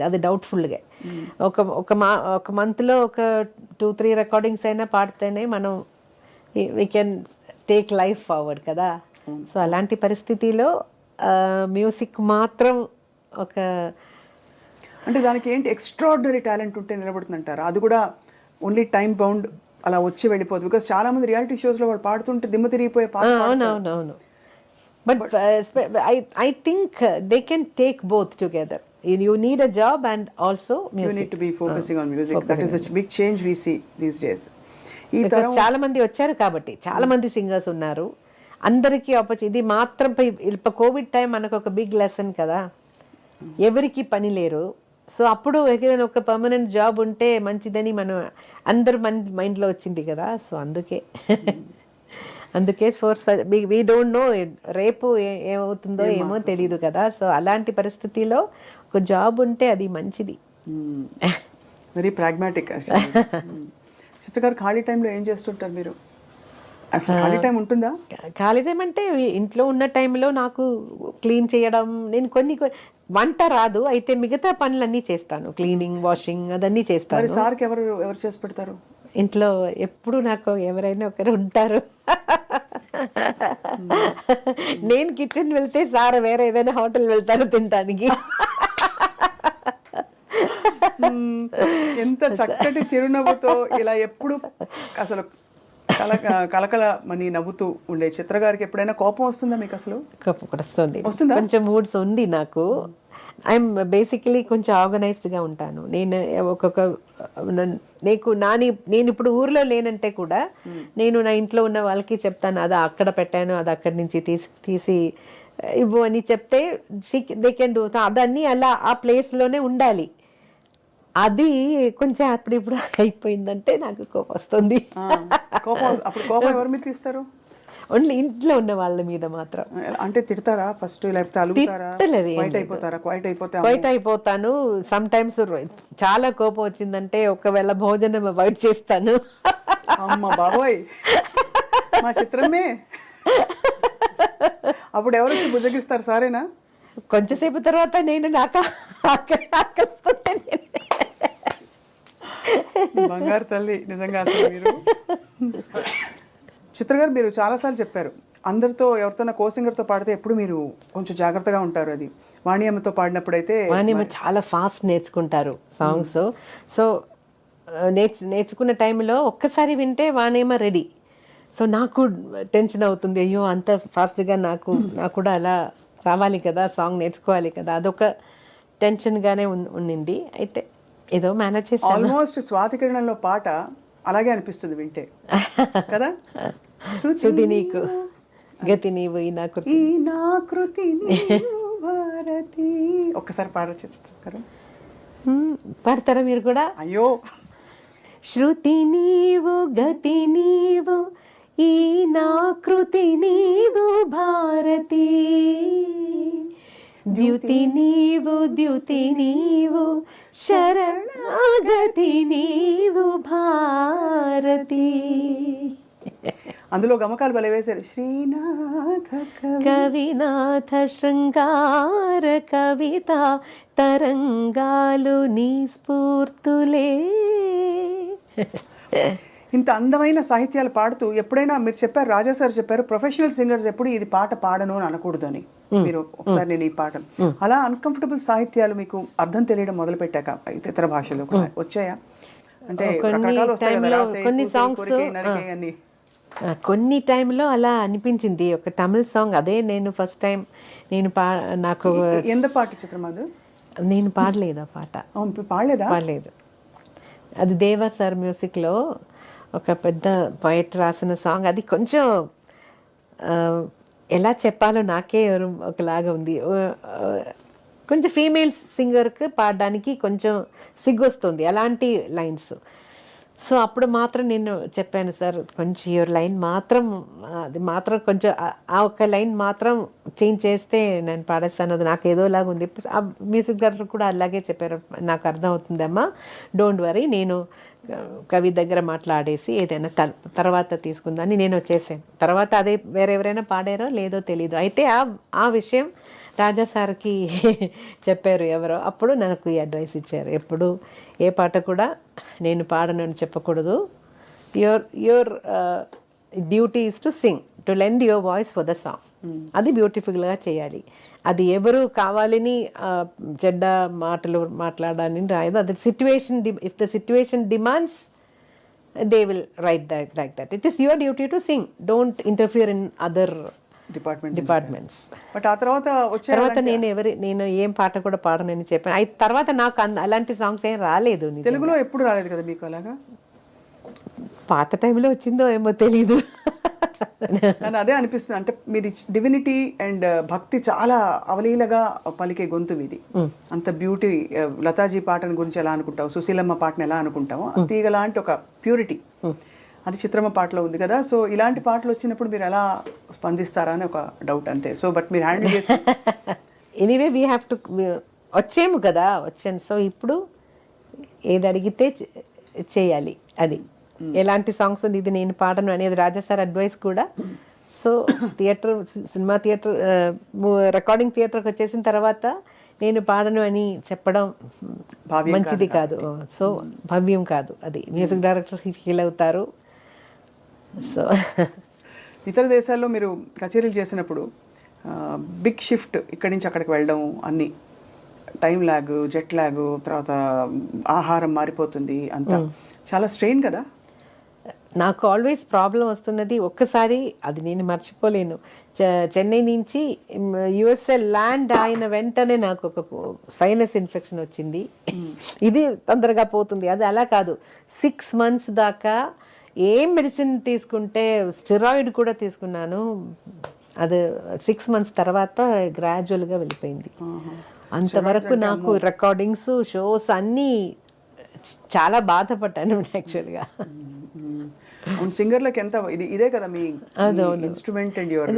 అది డౌట్ఫుల్గా. ఒక మంత్లో ఒక 2-3 రికార్డింగ్స్ అయినా పాడితేనే మనం we can take life forward కదా. సో అలాంటి పరిస్థితిలో మ్యూజిక్ మాత్రం ఒక, అంటే దానికి ఏంటి ఎక్స్ట్రాడినరీ టాలెంట్ ఉంటే నిలబడుతుందంటారా? అది కూడా ఓన్లీ టైం బౌండ్ అలా వచ్చి వెళ్ళిపోదు. బికాస్ చాలా మంది రియాలిటీ షోస్లో వాళ్ళు పాడుతుంటే దిమ్మ తిరిగిపోయే పాట. అవునవునవును. But I think they can take both together. You need a job and also music. You need to be focusing on music. That is a big change we see these days. చాలా మంది వచ్చారు కాబట్టి చాలా మంది singers ఉన్నారు, అందరికీ ఇది మాత్రం ఇప్పుడు కోవిడ్ టైం మనకు ఒక బిగ్ లెసన్ కదా, ఎవరికి పని లేరు. సో అప్పుడు ఏదైనా ఒక పర్మనెంట్ జాబ్ ఉంటే మంచిదని మనం అందరు మైండ్లో వచ్చింది కదా. సో అందుకే ఫోర్స్ వీ డోంట్ నో రేపు ఏమవుతుందో ఏమో తెలియదు కదా. సో అలాంటి పరిస్థితిలో ఒక జాబ్ ఉంటే అది మంచిది. Very pragmatic. సిస్టర్ గారు ఖాళీ టైంలో ఏం చేస్తుంటారు మీరు? అసలు ఖాళీ టైం ఉంటుందా? ఖాళీ టైం అంటే ఇంట్లో ఉన్న టైంలో నాకు క్లీన్ చేయడం, నేను కొన్ని వంట రాదు అయితే మిగతా పనులన్నీ చేస్తాను, క్లీనింగ్, వాషింగ్ అదన్నీ చేస్తాను. సార్కి ఎవరు చేసి పెడతారు? ఇంట్లో ఎప్పుడు నాకు ఎవరైనా ఒకరు ఉంటారు. నేను కిచెన్ వెళ్తే సార్ వేరే ఏదైనా హోటల్ వెళ్తారు తినడానికి. ఎంత చక్కటి చిరునవ్వుతో ఇలా ఎప్పుడు అసలు కలకల మని నవ్వుతూ ఉండే చిత్ర గారికి ఎప్పుడైనా కోపం వస్తుందా మీకు? అసలు కోపం కూడా వస్తుంది, కొంచెం మూడ్స్ ఉంది నాకు. ఐఎమ్ బేసికలీ కొంచెం ఆర్గనైజ్డ్గా ఉంటాను నేను. నేను ఇప్పుడు ఊర్లో లేనంటే కూడా నేను నా ఇంట్లో ఉన్న వాళ్ళకి చెప్తాను, అది అక్కడ పెట్టాను, అది అక్కడి నుంచి తీసి ఇవ్వు అని చెప్తే దే కెన్ డూ. అదన్నీ అలా ఆ ప్లేస్లోనే ఉండాలి. అది కొంచెం అప్పుడు అయిపోయిందంటే నాకు కోపం వస్తుంది. కోపం ఎవరి మీద తీస్తారు? ఓన్లీ ఇంట్లో ఉన్న వాళ్ళ మీద మాత్రం. అంటే తిడతారా ఫస్ట్, లేకపోతే అలుగుతారా? క్వైట్ అయిపోతాను. సమ్ టైమ్స్ చాలా కోపం వచ్చిందంటే ఒకవేళ భోజనం అవాయిడ్ చేస్తాను. అమ్మ బాబోయ్, మా చిత్రమే. అప్పుడు ఎవరు వచ్చి భుజగిస్తారు? సారేనా? కొంచెంసేపు తర్వాత నేను నాకు బంగారు తల్లి నిజంగా. అసలు మీరు చిత్ర గారు, మీరు చాలాసార్లు చెప్పారు అందరితో ఎవరితోనా కో-సింగర్తో పాడితే ఎప్పుడు మీరు కొంచెం జాగ్రత్తగా ఉంటారు. అది వాణియమ్మతో పాడినప్పుడు అయితే వాణియమ్మ చాలా ఫాస్ట్ నేర్చుకుంటారు సాంగ్స్. సో నేర్చుకున్న టైంలో ఒక్కసారి వింటే వాణియమ్మ రెడీ. సో నాకు టెన్షన్ అవుతుంది, అయ్యో అంత ఫాస్ట్గా నాకు కూడా అలా రావాలి కదా, సాంగ్ నేర్చుకోవాలి కదా, అదొక టెన్షన్గానే ఉండింది. అయితే ఏదో మేనేజ్ చేసి ఆల్మోస్ట్ స్వాతి కిరణంలో పాట అలాగే అనిపిస్తుంది వింటే కదా. శృతి నీకు గతి నీవు ఈ నాకృతి భారతి. ఒక్కసారి పాడొచ్చు చిత్రం? పాడతారా మీరు కూడా? అయ్యో. శృతి నీవు గతి నీవు ఈ నాకృతి నీవు భారతి, ద్యుతి నీవు శరణాగతి నీవు భారతి. అందులో గమకాలు భలే వేశారు. శ్రీనాథ కవినాథ శృంగార కవిత తరంగాలు నీ స్ఫూర్తులే. ఇంత అందమైన సాహిత్యాలు పాడుతూ ఎప్పుడైనా మీరు చెప్పారు, రాజా సార్ చెప్పారు, ప్రొఫెషనల్ సింగర్స్ ఎప్పుడు ఇది పాట పాడను అని అనకూడదు అని. మీరు ఒకసారి నేను ఈ పాట అలా అన్కంఫర్టబుల్ సాహిత్యాలు మీకు అర్థం తెలియడం మొదలు పెట్టాక ఇతర భాషలో వచ్చాయా? అంటే రకరకాలు వస్తాయి కదా, కొన్ని సాంగ్స్ కొన్ని టైంలో అలా అనిపించింది. ఒక తమిళ్ సాంగ్ అదే నేను ఫస్ట్ టైం నాకు ఎంత పాట చిత్రం అది? నేను పాడలేదు ఆ పాట. పాడలేదు. అది దేవా సార్ మ్యూజిక్లో ఒక పెద్ద పోయిట్ రాసిన సాంగ్. అది కొంచెం ఎలా చెప్పాలో నాకే ఒకలాగా ఉంది. కొంచెం ఫీమేల్ సింగర్కి పాడడానికి కొంచెం సిగ్గొస్తుంది అలాంటి లైన్స్. సో అప్పుడు మాత్రం నేను చెప్పాను సార్, కొంచెం యువర్ లైన్ మాత్రం అది మాత్రం కొంచెం ఆ ఒక్క లైన్ మాత్రం చేంజ్ చేస్తే నేను పాడేస్తాను, అది నాకు ఏదోలాగా ఉంది. ఆ మ్యూజిక్ డైరెక్టర్ కూడా అలాగే చెప్పారు, నాకు అర్థం అవుతుందమ్మా, డోంట్ వరీ, నేను కవి దగ్గర మాట్లాడేసి ఏదైనా తర్వాత తీసుకుందని నేను వచ్చేసాను. తర్వాత అదే వేరే ఎవరైనా పాడారో లేదో తెలీదు. అయితే ఆ విషయం రాజా సార్కి చెప్పారు ఎవరో, అప్పుడు నాకు ఈ అడ్వైస్ ఇచ్చారు, ఎప్పుడు ఏ పాట కూడా నేను పాడను అని చెప్పకూడదు, your duty is to sing, to lend your voice for the song. అది బ్యూటిఫుల్గా చేయాలి. అది ఎవరు కావాలని చెడ్డ మాటలు మాట్లాడాలని రాయదు. అది situation, if the situation demands they will write that like that. It is your duty to sing, don't interfere in other departments. But ఆ తర్వాత నేను ఏం పాట కూడా పాడనని చెప్పాను. తర్వాత నాకు అలాంటి సాంగ్స్ ఏం రాలేదు. తెలుగులో ఎప్పుడు రాలేదు కదా మీకు అలాగా? పాత టైంలో వచ్చిందో ఏమో తెలీదు. కానీ అదే అనిపిస్తుంది, అంటే మీరు డివినిటీ అండ్ భక్తి చాలా అవలీలగా పలికే గొంతు మీది. అంత బ్యూటీ. లతాజీ పాటను గురించి ఎలా అనుకుంటావు, సుశీలమ్మ పాటను ఎలా అనుకుంటావు, తీగ లాంటి ఒక ప్యూరిటీ అది చిత్రమ్మ పాటలో ఉంది కదా. సో ఇలాంటి పాటలు వచ్చినప్పుడు మీరు ఎలా స్పందిస్తారా అని ఒక డౌట్ అంతే. సో బట్ మీరు హ్యాండిల్ చేసి ఎనీవే వీ హ్యావ్ టు, వచ్చాము కదా, వచ్చాను. సో ఇప్పుడు ఏది అడిగితే చేయాలి. అది ఎలాంటి సాంగ్స్ ఉంది, ఇది నేను పాడను అనేది రాజా సార్ అడ్వైస్ కూడా. సో సినిమా థియేటర్, రికార్డింగ్ థియేటర్కి వచ్చేసిన తర్వాత నేను పాడను అని చెప్పడం మంచిది కాదు. సో భవ్యం కాదు, అది మ్యూజిక్ డైరెక్టర్ ఫీల్ అవుతారు. సో ఇతర దేశాల్లో మీరు కచేరీలు చేసినప్పుడు బిగ్ షిఫ్ట్, ఇక్కడి నుంచి అక్కడికి వెళ్ళడం, అన్ని టైం ల్యాగ్, జెట్ ల్యాగ్, తర్వాత ఆహారం మారిపోతుంది, అంతా చాలా స్ట్రెయిన్ కదా. నాకు ఆల్వేస్ ప్రాబ్లం వస్తున్నది, ఒక్కసారి అది నేను మర్చిపోలేను, చెన్నై నుంచి యుఎస్ఏ ల్యాండ్ అయిన వెంటనే నాకు ఒక సైనస్ ఇన్ఫెక్షన్ వచ్చింది. ఇది తొందరగా పోతుంది, అది అలా కాదు. 6 months దాకా ఏం మెడిసిన్ తీసుకుంటే, స్టెరాయిడ్ కూడా తీసుకున్నాను, అది 6 months తర్వాత గ్రాడ్యువల్గా వెళ్ళిపోయింది. అంతవరకు నాకు రికార్డింగ్స్, షోస్ అన్నీ చాలా బాధపడ్డాను యాక్చువల్గా. సింగర్లకు ఎంత ఇదే కదా మీ instrument and your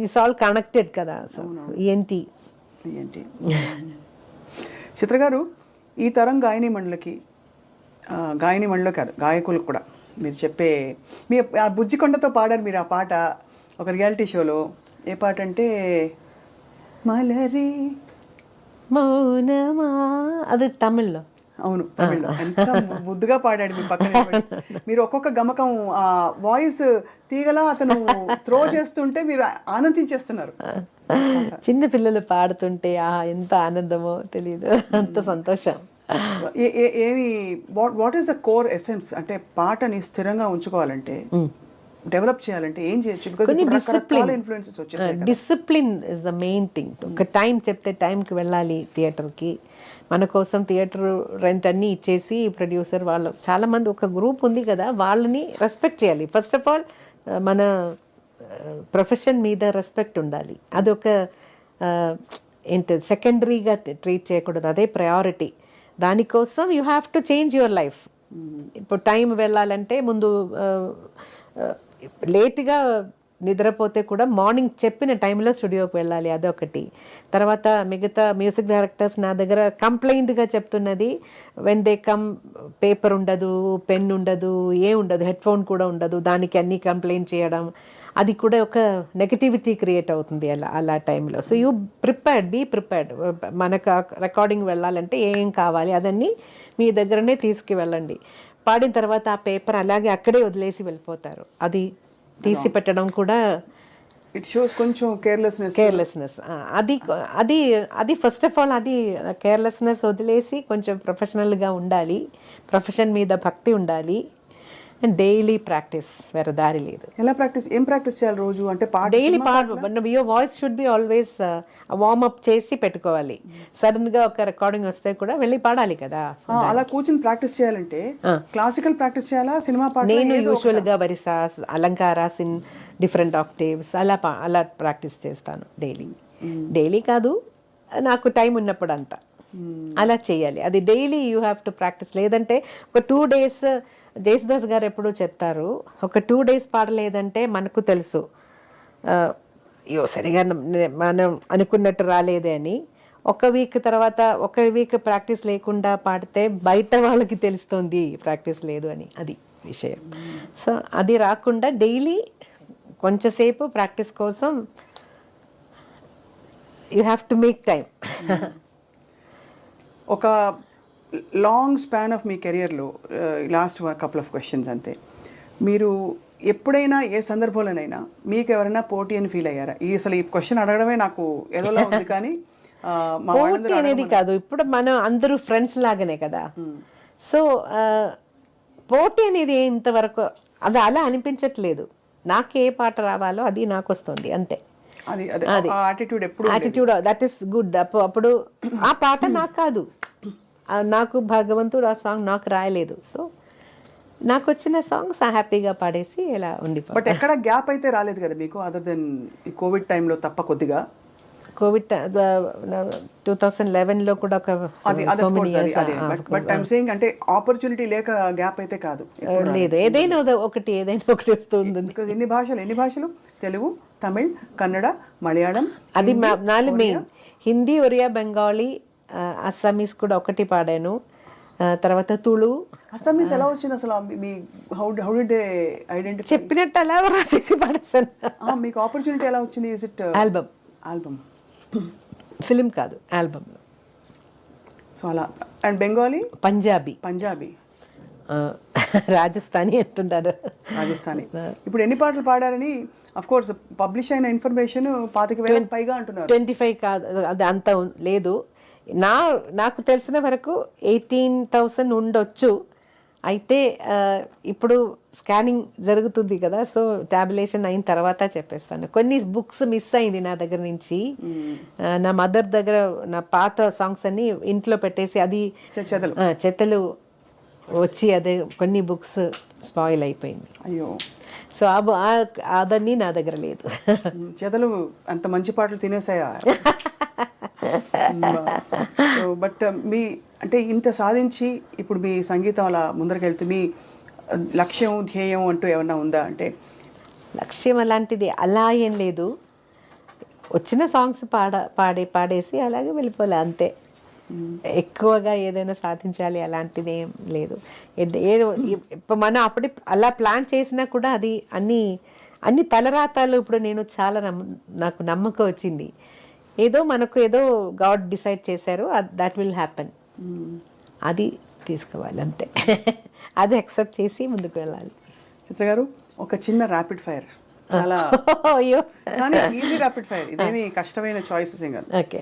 it's all connected కదా. సో ఏంటి చిత్ర గారు, ఈ తరం గాయని మండలిలో కాదు, గాయకులకు కూడా మీరు చెప్పే, మీ ఆ బుజ్జికొండతో పాడారు మీరు ఆ పాట ఒక రియాలిటీ షోలో. ఏ పాట అంటే మలరే మౌనమా, అది తమిళ్లో. అవును, తమిళ్లో. ఎంత ముద్దుగా పాడాడు మీ పక్కన. మీరు ఒక్కొక్క గమకం వాయిస్ తీగలా అతను త్రో చేస్తుంటే మీరు ఆనందించేస్తున్నారు. చిన్న పిల్లలు పాడుతుంటే ఎంత ఆనందమో తెలియదు, అంత సంతోషం. ఏమి what is the core essence? అంటే పాటని స్థిరంగా ఉంచుకోవాలంటే, డెవలప్ చేయాలంటే ఏం చేయొచ్చు? Discipline is the main thing. ఒక టైం చెప్తే టైంకి వెళ్ళాలి థియేటర్కి. మన కోసం థియేటర్ రెంట్ అన్నీ ఇచ్చేసి ప్రొడ్యూసర్ వాళ్ళు చాలామంది, ఒక గ్రూప్ ఉంది కదా, వాళ్ళని రెస్పెక్ట్ చేయాలి. ఫస్ట్ ఆఫ్ ఆల్ మన ప్రొఫెషన్ మీద రెస్పెక్ట్ ఉండాలి. అదొక ఏంటి, సెకండరీగా ట్రీట్ చేయకూడదు, అదే ప్రయారిటీ. దానికోసం you have to change your life. ఇప్పుడు టైం వెళ్ళాలంటే ముందు లేట్గా నిద్రపోతే కూడా మార్నింగ్ చెప్పిన టైంలో స్టూడియోకి వెళ్ళాలి, అదొకటి. తర్వాత మిగతా మ్యూజిక్ డైరెక్టర్స్ నా దగ్గర కంప్లైంట్గా చెప్తున్నది, వెన్ దే కమ్ పేపర్ ఉండదు, పెన్ ఉండదు, ఉండదు, హెడ్ ఫోన్ కూడా ఉండదు, దానికి అన్నీ కంప్లైంట్ చేయడం, అది కూడా ఒక నెగటివిటీ క్రియేట్ అవుతుంది అలా టైంలో. So you be prepared. మనకు రికార్డింగ్ వెళ్ళాలంటే ఏం కావాలి అదన్నీ మీ దగ్గరనే తీసుకువెళ్ళండి. పాడిన తర్వాత ఆ పేపర్ అలాగే అక్కడే వదిలేసి వెళ్ళిపోతారు, అది తీసి పెట్టడం కూడా ఇట్ షోస్ కొంచెం కేర్లెస్నెస్. అది ఫస్ట్ ఆఫ్ ఆల్ అది కేర్లెస్నెస్ వదిలేసి కొంచెం ప్రొఫెషనల్గా ఉండాలి, ప్రొఫెషన్ మీద భక్తి ఉండాలి, అండ్ డైలీ ప్రాక్టీస్, వేరే దారి లేదు. ఎలా ప్రాక్టీస్, ఏం ప్రాక్టీస్ చేయాలి రోజు? అంటే daily your voice should be always warm up చేసి పెట్టుకోవాలి. సడన్గా ఒక రికార్డింగ్ వస్తే కూడా వెళ్ళి పాడాలి కదా. అలా కూర్చొని ప్రాక్టీస్ చేయాలంటే క్లాసికల్ ప్రాక్టీస్ చేయాలా, సినిమా పాట? నేను యూజువల్గా వరిసాస్, అలంకారాస్ ఇన్ డిఫరెంట్ ఆక్టేవ్స్ అలా ప్రాక్టీస్ చేస్తాను డైలీ కాదు, నాకు టైం ఉన్నప్పుడు అంతా అలా చేయాలి. అది daily you have to practice. లేదంటే ఒక 2 days జేసుదాస్ గారు ఎప్పుడూ చెప్తారు, ఒక 2 days పాడలేదంటే మనకు తెలుసు అయ్యో సరిగా మనం అనుకున్నట్టు రాలేదే అని. ఒక వీక్ ప్రాక్టీస్ లేకుండా పాడితే బయట వాళ్ళకి తెలుస్తుంది ప్రాక్టీస్ లేదు అని, అది విషయం. సో అది రాకుండా డైలీ కొంచెంసేపు ప్రాక్టీస్ కోసం you have to make time. ఒక లాంగ్ స్పాన్ ఆఫ్ మీ కెరియర్లో లాస్ట్ కపుల్ ఆఫ్ క్వశ్చన్స్ అంతే, మీరు ఎప్పుడైనా ఏ సందర్భంలోనైనా మీకు ఎవరైనా పోటీ అని ఫీల్ అయ్యారా? అసలు ఈ క్వశ్చన్ అడగడమే నాకు ఏదోలా ఉంది కానీ మా పోటీ అనేది కాదు, ఇప్పుడు మనం అందరూ ఫ్రెండ్స్ లాగానే కదా. సో పోటీ అనేది ఇంతవరకు అది అలా అనిపించట్లేదు. నాకు ఏ పాట రావాలో అది నాకు వస్తుంది అంతే. Attitude that is good. అప్పుడు ఆ పాట నాకు కాదు, నాకు భగవంతుడు ఆ సాంగ్ నాకు రాయలేదు. సో నాకు వచ్చిన సాంగ్స్ హ్యాపీగా పాడేసి ఇలా ఉండిపోయి. బట్ ఎక్కడ గ్యాప్ అయితే రాలేదు కదా మీకు, అదర్ దెన్ ఈ కోవిడ్ టైంలో తప్ప కొద్దిగా? కోవిడ్ 2011లో కూడా ఒక బట్ ఐమ్ సేయింగ్ అంటే ఆపర్చునిటీ లేక గ్యాప్ అయితే కాదు లేదు. ఏదైనా ఒకటి వస్తుంది. బికాజ్ ఎన్ని భాషలు? తెలుగు, తమిళ్, కన్నడ, మలయాళం, అది 4 మెయిన్. హిందీ, ఒరియా, బెంగాలీ, అస్సామీస్ కూడా ఒకటి పాడాను. తర్వాత తుళు. అస్సామీస్ ఎలా వచ్చింది అసలు? Me how did they identify? చెప్పినట్టు అలా రాసేసి పాడేసాను. మీకు ఆపర్చునిటీ ఎలా వచ్చింది? Is it album? ఫిలిం కాదు, ఆల్బమ్. సో అలా. అండ్ బెంగాలీ, పంజాబీ, రాజస్థానీ ఎంతుంటారు. రాజస్థానీ. ఇప్పుడు ఎన్ని పాటలు పాడారని అఫ్ కోర్స్ పబ్లిష్ అయిన ఇన్ఫర్మేషన్ 25,000 పైగా అంటున్నారు. 25 కాదు, అది అంత లేదు. నాకు తెలిసిన వరకు 18,000 ఉండొచ్చు. అయితే ఇప్పుడు స్కానింగ్ జరుగుతుంది కదా, సో టాబ్యులేషన్ అయిన తర్వాత చెప్పేస్తాను. కొన్ని బుక్స్ మిస్ అయింది నా దగ్గర నుంచి. నా మదర్ దగ్గర నా పాత సాంగ్స్ అన్ని ఇంట్లో పెట్టేసి అది చెత్తలు వచ్చి అదే కొన్ని బుక్స్ స్పాయిల్ అయిపోయింది. అయ్యో. సో అదన్నీ నా దగ్గర లేదు. చెదలు అంత మంచి పాటలు తినేసాయా? సో బట్ మీ అంటే ఇంత సాధించి ఇప్పుడు మీ సంగీతం అలా ముందరకెళ్తూ మీ లక్ష్యం, ధ్యేయం అంటూ ఏమన్నా ఉందా? అంటే లక్ష్యం అలాంటిది అలా ఏం లేదు. వచ్చిన సాంగ్స్ పాడేసి అలాగే వెళ్ళిపోలే అంతే. ఎక్కువగా ఏదైనా సాధించాలి అలాంటిది ఏం లేదు. ఏదో మనం అప్పుడు అలా ప్లాన్ చేసినా కూడా అది అన్ని తలరాతాలు ఇప్పుడు నేను చాలా నాకు నమ్మకం వచ్చింది. మనకు ఏదో గాడ్ డిసైడ్ చేశారు, దట్ విల్ హ్యాపెన్. అది తీసుకోవాలి అంతే. అది యాక్సెప్ట్ చేసి ముందుకు వెళ్ళాలి. చిత్ర గారు, ఒక చిన్న ర్యాపిడ్ ఫైర్, చాలా కానీ ఈజీ ర్యాపిడ్ ఫైర్, ఇదేమి కష్టమైన చాయిసెస్ ఏం కాదు. ఓకే.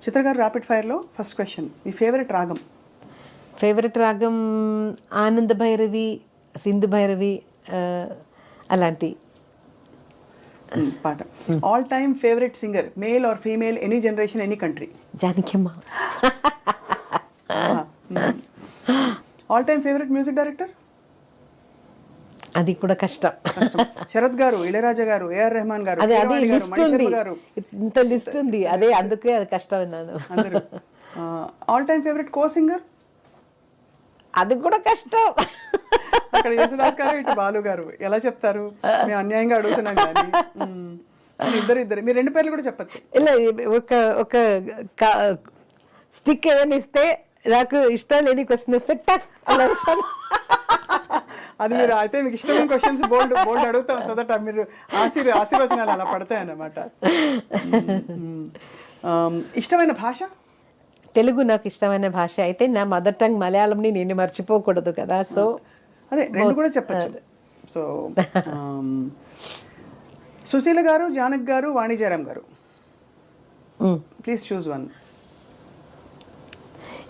చిత్ర గారు, ర్యాపిడ్ ఫైర్లో ఫస్ట్ క్వశ్చన్, మీ ఫేవరెట్ రాగం? ఫేవరెట్ రాగం ఆనంద భైరవి, సింధు భైరవి, అలాంటి పాట. All time favourite singer, male or female, any generation, any country? Janakamma. All time favourite music director? అది కూడా కష్టం. శరత్ గారు, ఇళయరాజా గారు, ఏఆర్ రెహమాన్ గారు, ఇంత లిస్ట్ ఉంది. అదే అందుకే అది కష్టం అన్నాను. All time favourite co singer? అది కూడా కష్టం. అక్కడ యేసుదాస్ గారు, ఇటు బాలు గారు. ఎలా చెప్తారు? మేము అన్యాయంగా అడుగుతున్నాం కానీ ఇద్దరు మీరు 2 పేర్లు కూడా చెప్పచ్చు. ఇలా ఒక స్టిక్ ఏదైనా ఇస్తే, నాకు ఇష్టం లేని క్వశ్చన్ ఇస్తే టక్ అలా ఇస్తాను. అది మీరు అయితే మీకు ఇష్టమైన క్వశ్చన్స్ బోల్డ్ అడుగుతాం, సో దట్ మీరు ఆశీర్వచనాలు అలా పడతాయన్నమాట. ఇష్టమైన భాష? తెలుగు నాకు ఇష్టమైన భాష. అయితే నా మదర్ టంగ్ మలయాళంని నేను మర్చిపోకూడదు కదా, సో అదే 2 కూడా చెప్పచ్చు. సో సుశీల గారు, జానక్ గారు, వాణి జయరామ్ గారు, ప్లీజ్ చూస్ వన్.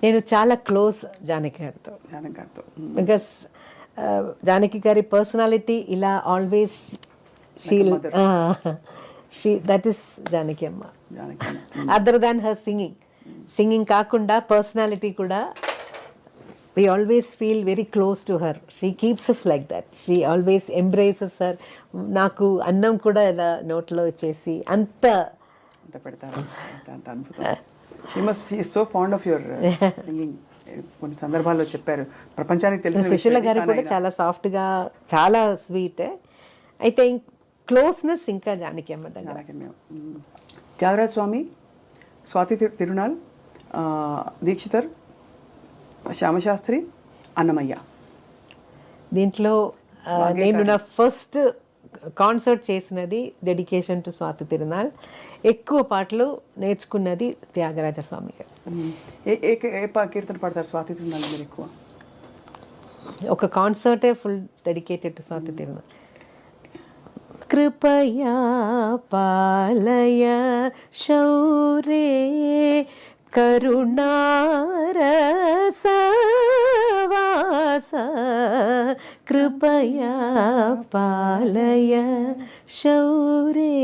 నేను చాలా క్లోజ్ జానకి గారితో. బికాస్ జానకి గారి పర్సనాలిటీ ఇలా ఆల్వేస్ దట్ ఈస్ జానకి అమ్మ. అదర్ దాన్ హర్ సింగింగ్ కాకుండా పర్సనాలిటీ కూడా we always feel very close to her. She keeps us like that. She always embraces her. నాకు అన్నం కూడా ఇలా నోట్లో వచ్చేసి అంత పెడతారు. అంత అద్భుతం. She is so fond of your singing. కొన్ని సందర్భాల్లో చెప్పారు ప్రపంచానికి తెలిసిన సుశీల విషయం గారు ఇది, కూడా కానీ చాలా సాఫ్ట్గా, చాలా స్వీట్. అయితే క్లోజ్నెస్ ఇంకా జానకి అమ్మ దగ్గర. అలాగే మేము త్యాగరాజ స్వామి, స్వాతి తిరునాల్, దీక్షితర్, శ్యామశాస్త్రి, అన్నమయ్య. దీంట్లో నేను నా ఫస్ట్ కాన్సర్ట్ చేసినది డెడికేషన్ టు స్వాతి తిరునాల్. ఎక్కువ పాటలు నేర్చుకున్నది త్యాగరాజ స్వామి గారు. కీర్తన పాడతారు స్వాతి తిరునాల్ మీరు ఎక్కువ? ఒక కాన్సర్టే full dedicated to Swathi Thirunal. కృపయా పాలయ శౌరే కరుణారసవాస కృపయా పాలయ శౌరే.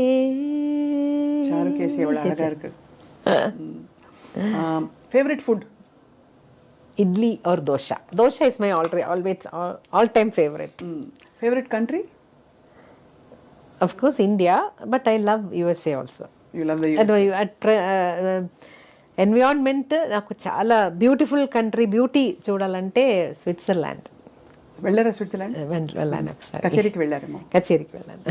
చారుకేసి எவ்வளவு அழகா இருக்கு. Favourite food? Idli or dosa. Dosa is my always all time favourite. Favourite country? Of course India, but I love USA also. You love the USA? Environment నాకు చాలా బ్యూటిఫుల్ కంట్రీ, బ్యూటీ చూడాలంటే స్విట్జర్లాండ్ వెళ్ళారా? స్విట్జర్లాండ్ వెళ్ళాను ఒకసారి. కచేరీకి వెళ్ళారేమో? కచేరీకి వెళ్ళాను.